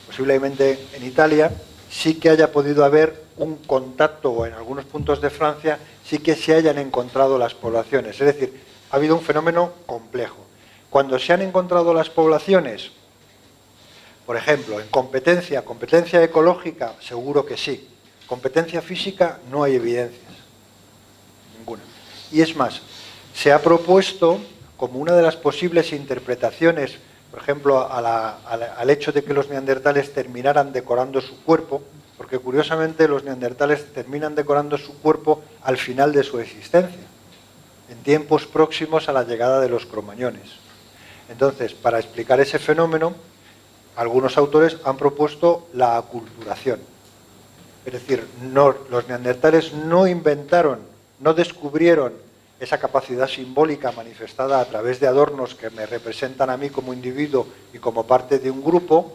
posiblemente en Italia, sí que haya podido haber un contacto, o en algunos puntos de Francia sí que se hayan encontrado las poblaciones. Es decir, ha habido un fenómeno complejo. Cuando se han encontrado las poblaciones, por ejemplo, en competencia ecológica, seguro que sí. Competencia física, no hay evidencias, ninguna. Y es más, se ha propuesto como una de las posibles interpretaciones, por ejemplo, al hecho de que los neandertales terminaran decorando su cuerpo, porque curiosamente los neandertales terminan decorando su cuerpo al final de su existencia, en tiempos próximos a la llegada de los cromañones. Entonces, para explicar ese fenómeno, algunos autores han propuesto la aculturación. Es decir, los neandertales no inventaron, no descubrieron esa capacidad simbólica manifestada a través de adornos que me representan a mí como individuo y como parte de un grupo,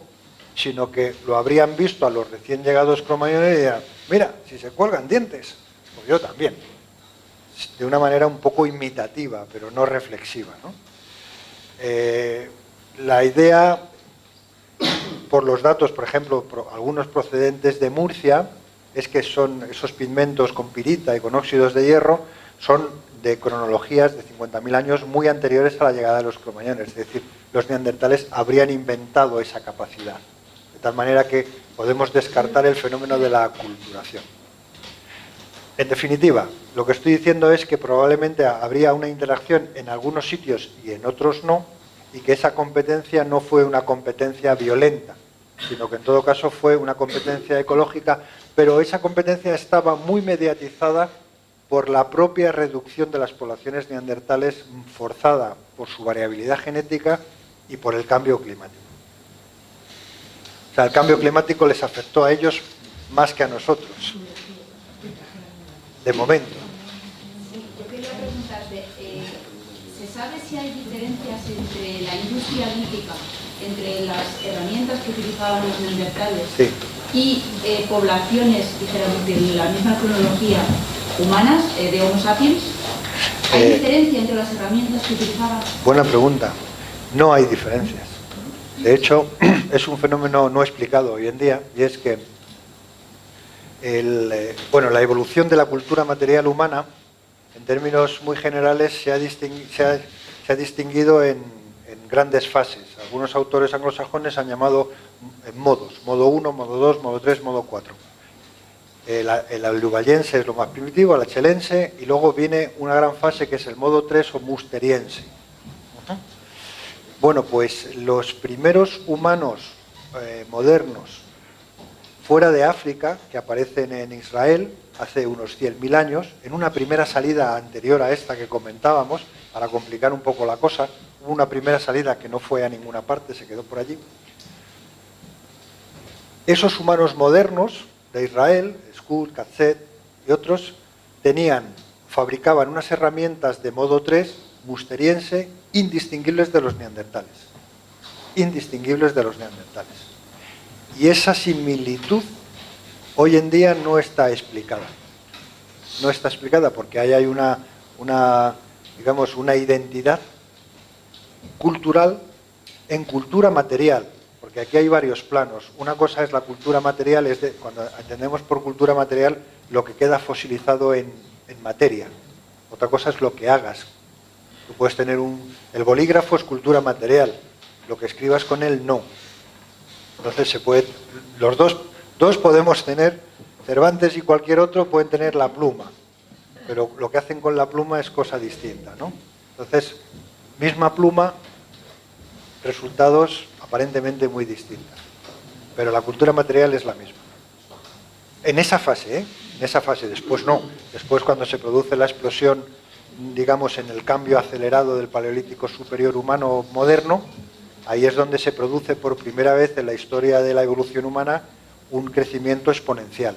sino que lo habrían visto a los recién llegados cromañones y dirían, mira, si se cuelgan dientes, pues yo también. De una manera un poco imitativa, pero no reflexiva, ¿no? La idea, por los datos, por ejemplo, algunos procedentes de Murcia, es que son esos pigmentos con pirita y con óxidos de hierro, son de cronologías de 50.000 años muy anteriores a la llegada de los cromañones. Es decir, los neandertales habrían inventado esa capacidad. De tal manera que podemos descartar el fenómeno de la aculturación. En definitiva, lo que estoy diciendo es que probablemente habría una interacción en algunos sitios y en otros no, y que esa competencia no fue una competencia violenta, sino que en todo caso fue una competencia ecológica, pero esa competencia estaba muy mediatizada por la propia reducción de las poblaciones neandertales forzada por su variabilidad genética y por el cambio climático. O sea, el cambio climático les afectó a ellos más que a nosotros, de momento. Yo quería preguntarte, ¿se sabe si hay diferencias entre la industria lítica, entre las herramientas que utilizaban los neandertales y poblaciones, dijéramos, de la misma cronología humanas, de Homo sapiens? ¿Hay diferencia entre las herramientas que utilizaban? Buena pregunta. No hay diferencias. De hecho, es un fenómeno no explicado hoy en día, y es que la evolución de la cultura material humana, en términos muy generales, se ha distinguido en grandes fases. Algunos autores anglosajones han llamado modos: modo 1, modo 2, modo 3, modo 4. El aluvayense es lo más primitivo, el achelense, y luego viene una gran fase que es el modo 3 o musteriense. Bueno, pues los primeros humanos modernos fuera de África, que aparecen en Israel hace unos 100.000 años, en una primera salida anterior a esta que comentábamos, para complicar un poco la cosa, hubo una primera salida que no fue a ninguna parte, se quedó por allí. Esos humanos modernos de Israel, Skut, Katzet y otros, fabricaban unas herramientas de modo 3, musteriense, indistinguibles de los neandertales. Indistinguibles de los neandertales. Y esa similitud hoy en día no está explicada. No está explicada porque ahí hay una identidad cultural en cultura material, porque aquí hay varios planos. Una cosa es la cultura material, cuando entendemos por cultura material lo que queda fosilizado en materia. Otra cosa es lo que hagas. Tú puedes tener el bolígrafo es cultura material, lo que escribas con él no. Entonces los dos podemos tener, Cervantes y cualquier otro pueden tener la pluma, pero lo que hacen con la pluma es cosa distinta, ¿no? Entonces, misma pluma, resultados aparentemente muy distintos, pero la cultura material es la misma. En esa fase, ¿eh? En esa fase, después no. Después, cuando se produce la explosión, digamos, en el cambio acelerado del Paleolítico superior humano moderno, ahí es donde se produce por primera vez en la historia de la evolución humana un crecimiento exponencial.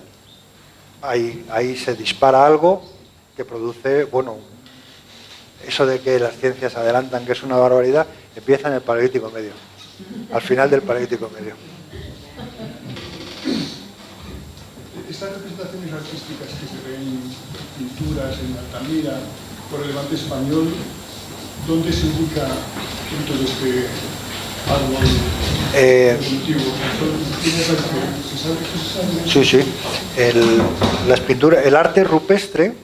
Ahí se dispara algo que produce, bueno, eso de que las ciencias adelantan, que es una barbaridad, empieza en el Paleolítico medio, al final del Paleolítico medio. Estas representaciones artísticas que se ven en pinturas, en Altamira, por el Levante español, ¿dónde se ubica dentro de este árbol evolutivo? ¿Se sabe qué se sabe? Sí, sí. El arte rupestre,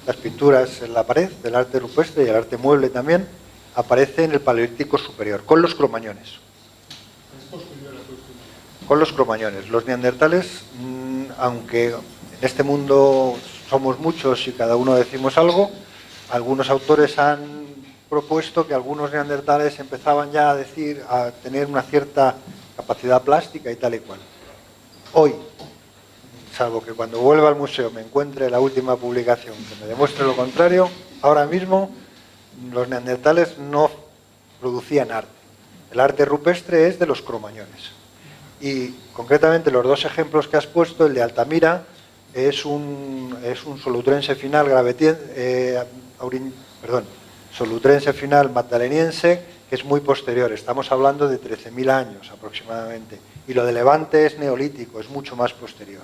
las pinturas en la pared del arte rupestre y el arte mueble también, aparece en el Paleolítico superior, con los cromañones. Con los cromañones. Los neandertales, aunque en este mundo somos muchos y cada uno decimos algo, algunos autores han propuesto que algunos neandertales empezaban ya a tener una cierta capacidad plástica y tal y cual. Hoy, salvo que cuando vuelva al museo me encuentre la última publicación que me demuestre lo contrario, ahora mismo los neandertales no producían arte. El arte rupestre es de los cromañones. Y concretamente los dos ejemplos que has puesto, el de Altamira, es un solutrense final solutrense final magdaleniense, que es muy posterior. Estamos hablando de 13.000 años aproximadamente. Y lo de Levante es neolítico, es mucho más posterior.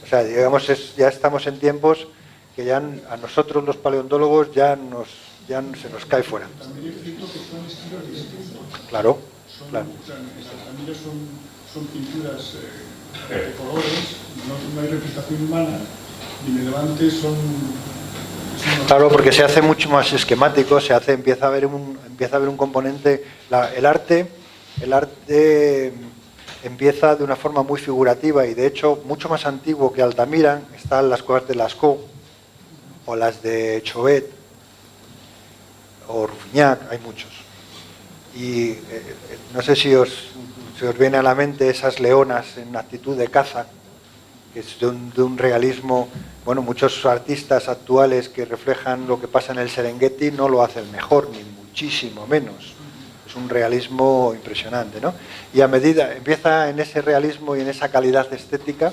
O sea, digamos, ya estamos en tiempos que ya a nosotros los paleontólogos ya se nos cae fuera. También es cierto que son estilos distintos. Claro, claro. También son pinturas de colores, no hay representación humana, y en el Levante son... Claro, porque se hace mucho más esquemático, empieza a haber un componente... El arte empieza de una forma muy figurativa y de hecho mucho más antiguo que Altamira. Están las cuevas de Lascaux o las de Chauvet o Rouffignac, hay muchos. Y no sé si os viene a la mente esas leonas en actitud de caza, que es de un realismo. Bueno, muchos artistas actuales que reflejan lo que pasa en el Serengeti no lo hacen mejor, ni muchísimo menos. Es un realismo impresionante, ¿no? Y a medida, empieza en ese realismo y en esa calidad estética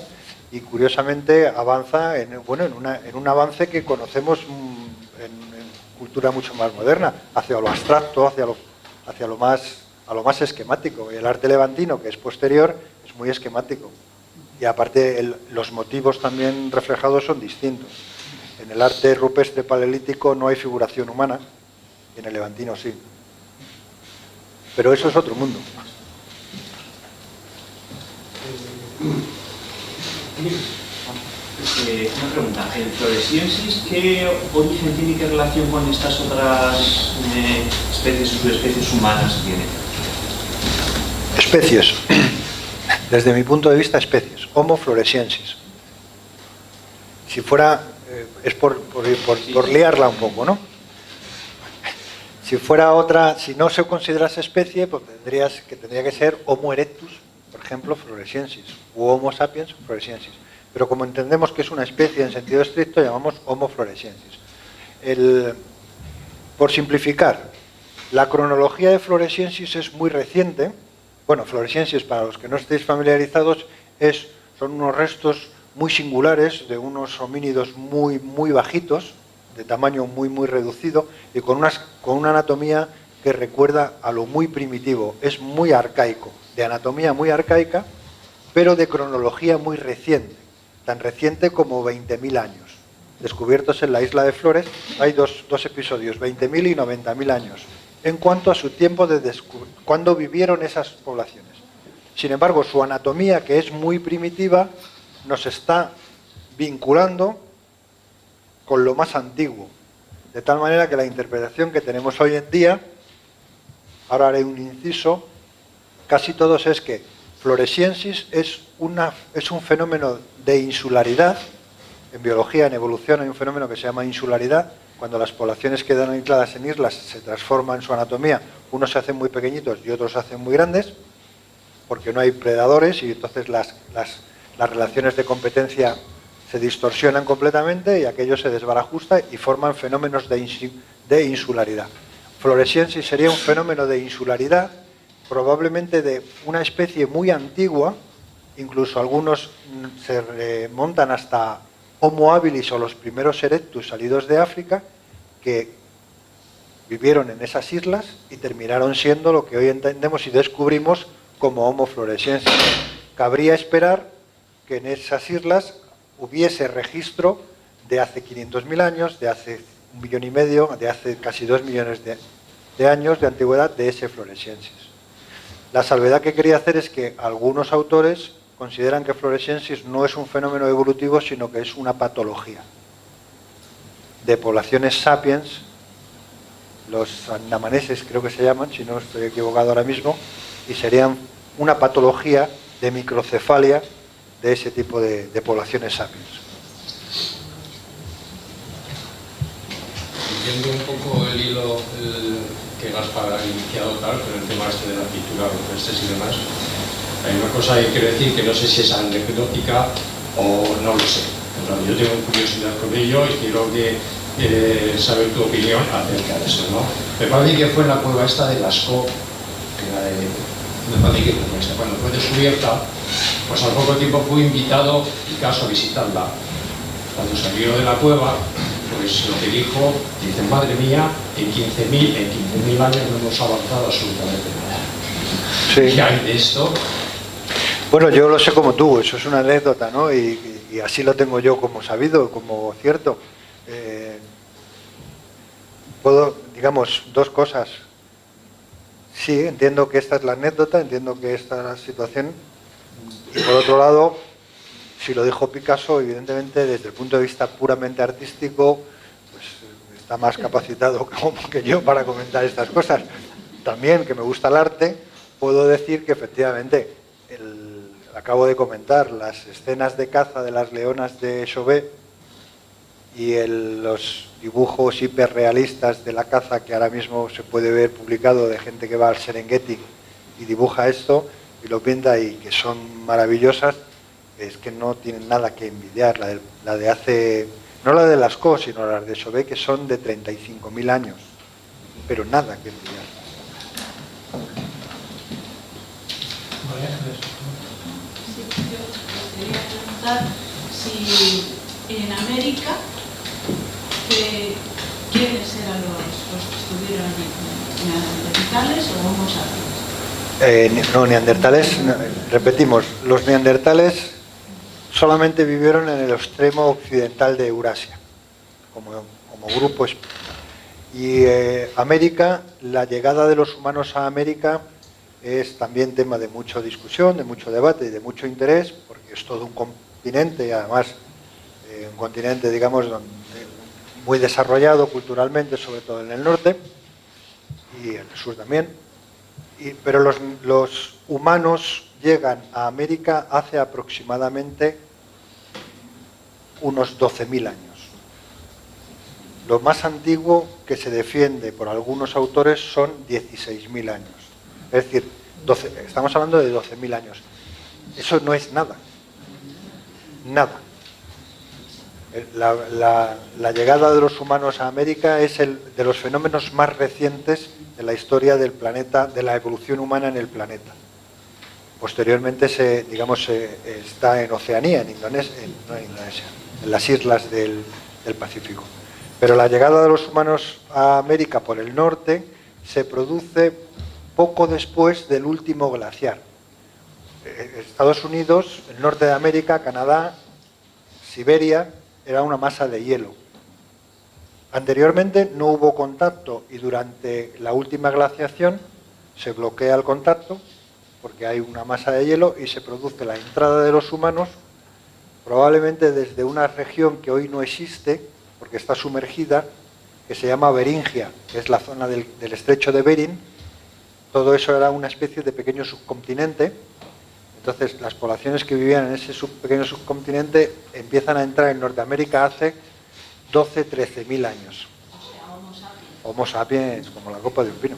y curiosamente avanza en un avance que conocemos en cultura mucho más moderna, hacia lo abstracto, hacia lo más esquemático. Y el arte levantino, que es posterior, es muy esquemático. Y aparte los motivos también reflejados son distintos. En el arte rupestre paleolítico no hay figuración humana, y en el levantino sí. Pero eso es otro mundo. Una pregunta. ¿El Floresiensis qué origen tiene y qué relación con estas otras especies o subespecies humanas tiene? Especies. Desde mi punto de vista, especies. Homo floresiensis. Si fuera... es por liarla un poco, ¿no? Si fuera otra, si no se considerase especie, pues tendría que ser Homo erectus, por ejemplo, floresiensis, u Homo sapiens floresiensis. Pero como entendemos que es una especie en sentido estricto, llamamos Homo floresiensis. Por simplificar, la cronología de floresiensis es muy reciente. Bueno, floresiensis, para los que no estéis familiarizados, son unos restos muy singulares de unos homínidos muy, muy bajitos, de tamaño muy, muy reducido y con una anatomía que recuerda a lo muy primitivo. Es muy arcaico, de anatomía muy arcaica, pero de cronología muy reciente, tan reciente como 20.000 años. Descubiertos en la isla de Flores, hay dos episodios, 20.000 y 90.000 años, en cuanto a su tiempo de cuando vivieron esas poblaciones. Sin embargo, su anatomía, que es muy primitiva, nos está vinculando con lo más antiguo, de tal manera que la interpretación que tenemos hoy en día, ahora haré un inciso, casi todos es que floresiensis es un fenómeno de insularidad En biología, en evolución, hay un fenómeno que se llama insularidad. Cuando las poblaciones quedan aisladas en islas, se transforma en su anatomía. Unos se hacen muy pequeñitos y otros se hacen muy grandes, porque no hay predadores y entonces las relaciones de competencia se distorsionan completamente y aquello se desbarajusta y forman fenómenos de insularidad. Floresiensis sería un fenómeno de insularidad, probablemente de una especie muy antigua, incluso algunos se remontan hasta Homo habilis o los primeros erectus salidos de África, que vivieron en esas islas y terminaron siendo lo que hoy entendemos y descubrimos como Homo floresiensis. Cabría esperar que en esas islas hubiese registro de hace 500.000 años, de hace 1,5 millones, de hace casi 2 millones de años de antigüedad de ese floresiensis. La salvedad que quería hacer es que algunos autores consideran que floresiensis no es un fenómeno evolutivo, sino que es una patología de poblaciones sapiens, los andamaneses creo que se llaman, si no estoy equivocado ahora mismo, y serían una patología de microcefalia de ese tipo de poblaciones sapiens. Siguiendo un poco el hilo que Gaspar ha iniciado, claro, con el tema este de la pintura rupestres y demás, hay una cosa que quiero decir que no sé si es anecdótica o no lo sé. Yo tengo curiosidad con ello y quiero saber tu opinión acerca de eso, ¿no? Me parece que fue en la cueva esta de Lascaux, me parece que cuando fue descubierta, pues al poco tiempo fui invitado, Picasso, a visitarla. Cuando salió de la cueva, pues lo que dijo, dice, madre mía, en 15.000 años no hemos avanzado absolutamente nada. Sí. ¿Qué hay de esto? Bueno, yo lo sé como tú, eso es una anécdota, ¿no? Y así lo tengo yo como sabido, como cierto. Puedo, digamos, dos cosas. Sí, entiendo que esta es la anécdota, entiendo que esta es la situación. Y por otro lado, si lo dijo Picasso, evidentemente, desde el punto de vista puramente artístico, pues está más capacitado que yo para comentar estas cosas. También, que me gusta el arte, puedo decir que efectivamente, acabo de comentar, las escenas de caza de las leonas de Chauvet y los dibujos hiperrealistas de la caza que ahora mismo se puede ver publicado de gente que va al Serengeti y dibuja esto y lo pinta y que son maravillosas, es que no tienen nada que envidiar. La de hace, no la de Lascaux, sino las de Chauvet, que son de 35.000 años, pero nada que envidiar. Sí, yo quería preguntar si en América, ¿quiénes eran los que estuvieron allí? ¿Neandertales o Homo sapiens? No, neandertales, repetimos, los neandertales solamente vivieron en el extremo occidental de Eurasia, como grupo. Y América, la llegada de los humanos a América es también tema de mucha discusión, de mucho debate y de mucho interés, porque es todo un continente y además un continente, digamos, muy desarrollado culturalmente, sobre todo en el norte y en el sur también. Pero los humanos llegan a América hace aproximadamente unos 12.000 años. Lo más antiguo que se defiende por algunos autores son 16.000 años. Es decir, estamos hablando de 12.000 años. Eso no es nada. Nada. La llegada de los humanos a América es de los fenómenos más recientes de la historia del planeta, de la evolución humana en el planeta. Posteriormente, está en Oceanía, en las islas del Pacífico. Pero la llegada de los humanos a América por el norte se produce poco después del último glaciar. Estados Unidos, el norte de América, Canadá, Siberia, era una masa de hielo. Anteriormente no hubo contacto y durante la última glaciación se bloquea el contacto porque hay una masa de hielo y se produce la entrada de los humanos, probablemente desde una región que hoy no existe porque está sumergida, que se llama Beringia, que es la zona del estrecho de Bering. Todo eso era una especie de pequeño subcontinente. Entonces, las poblaciones que vivían en ese pequeño subcontinente empiezan a entrar en Norteamérica hace 12-13.000 años. Homo sapiens, como la copa de un pino.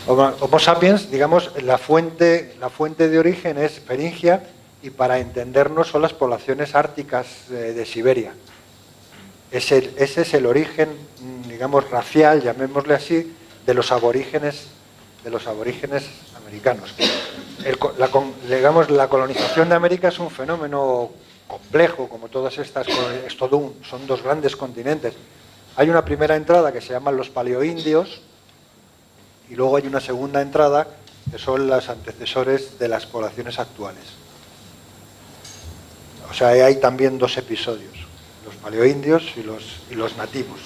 Homo sapiens, digamos, la fuente de origen es Feringia, y para entendernos son las poblaciones árticas de Siberia. Ese es el origen, digamos, racial, llamémosle así, de los aborígenes americanos. La colonización de América es un fenómeno complejo, como todas estas, son dos grandes continentes. Hay una primera entrada que se llaman los paleoindios, y luego hay una segunda entrada que son los antecesores de las poblaciones actuales. O sea, hay también dos episodios, los paleoindios y los nativos.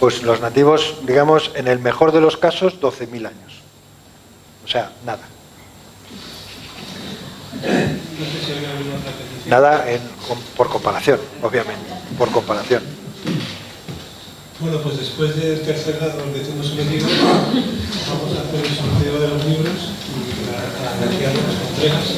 Pues los nativos, digamos, en el mejor de los casos, 12.000 años. O sea, nada. Nada por comparación, obviamente, por comparación. Bueno, pues después del tercer grado donde tenemos sometido, vamos a hacer el sorteo de los libros y a los entregas.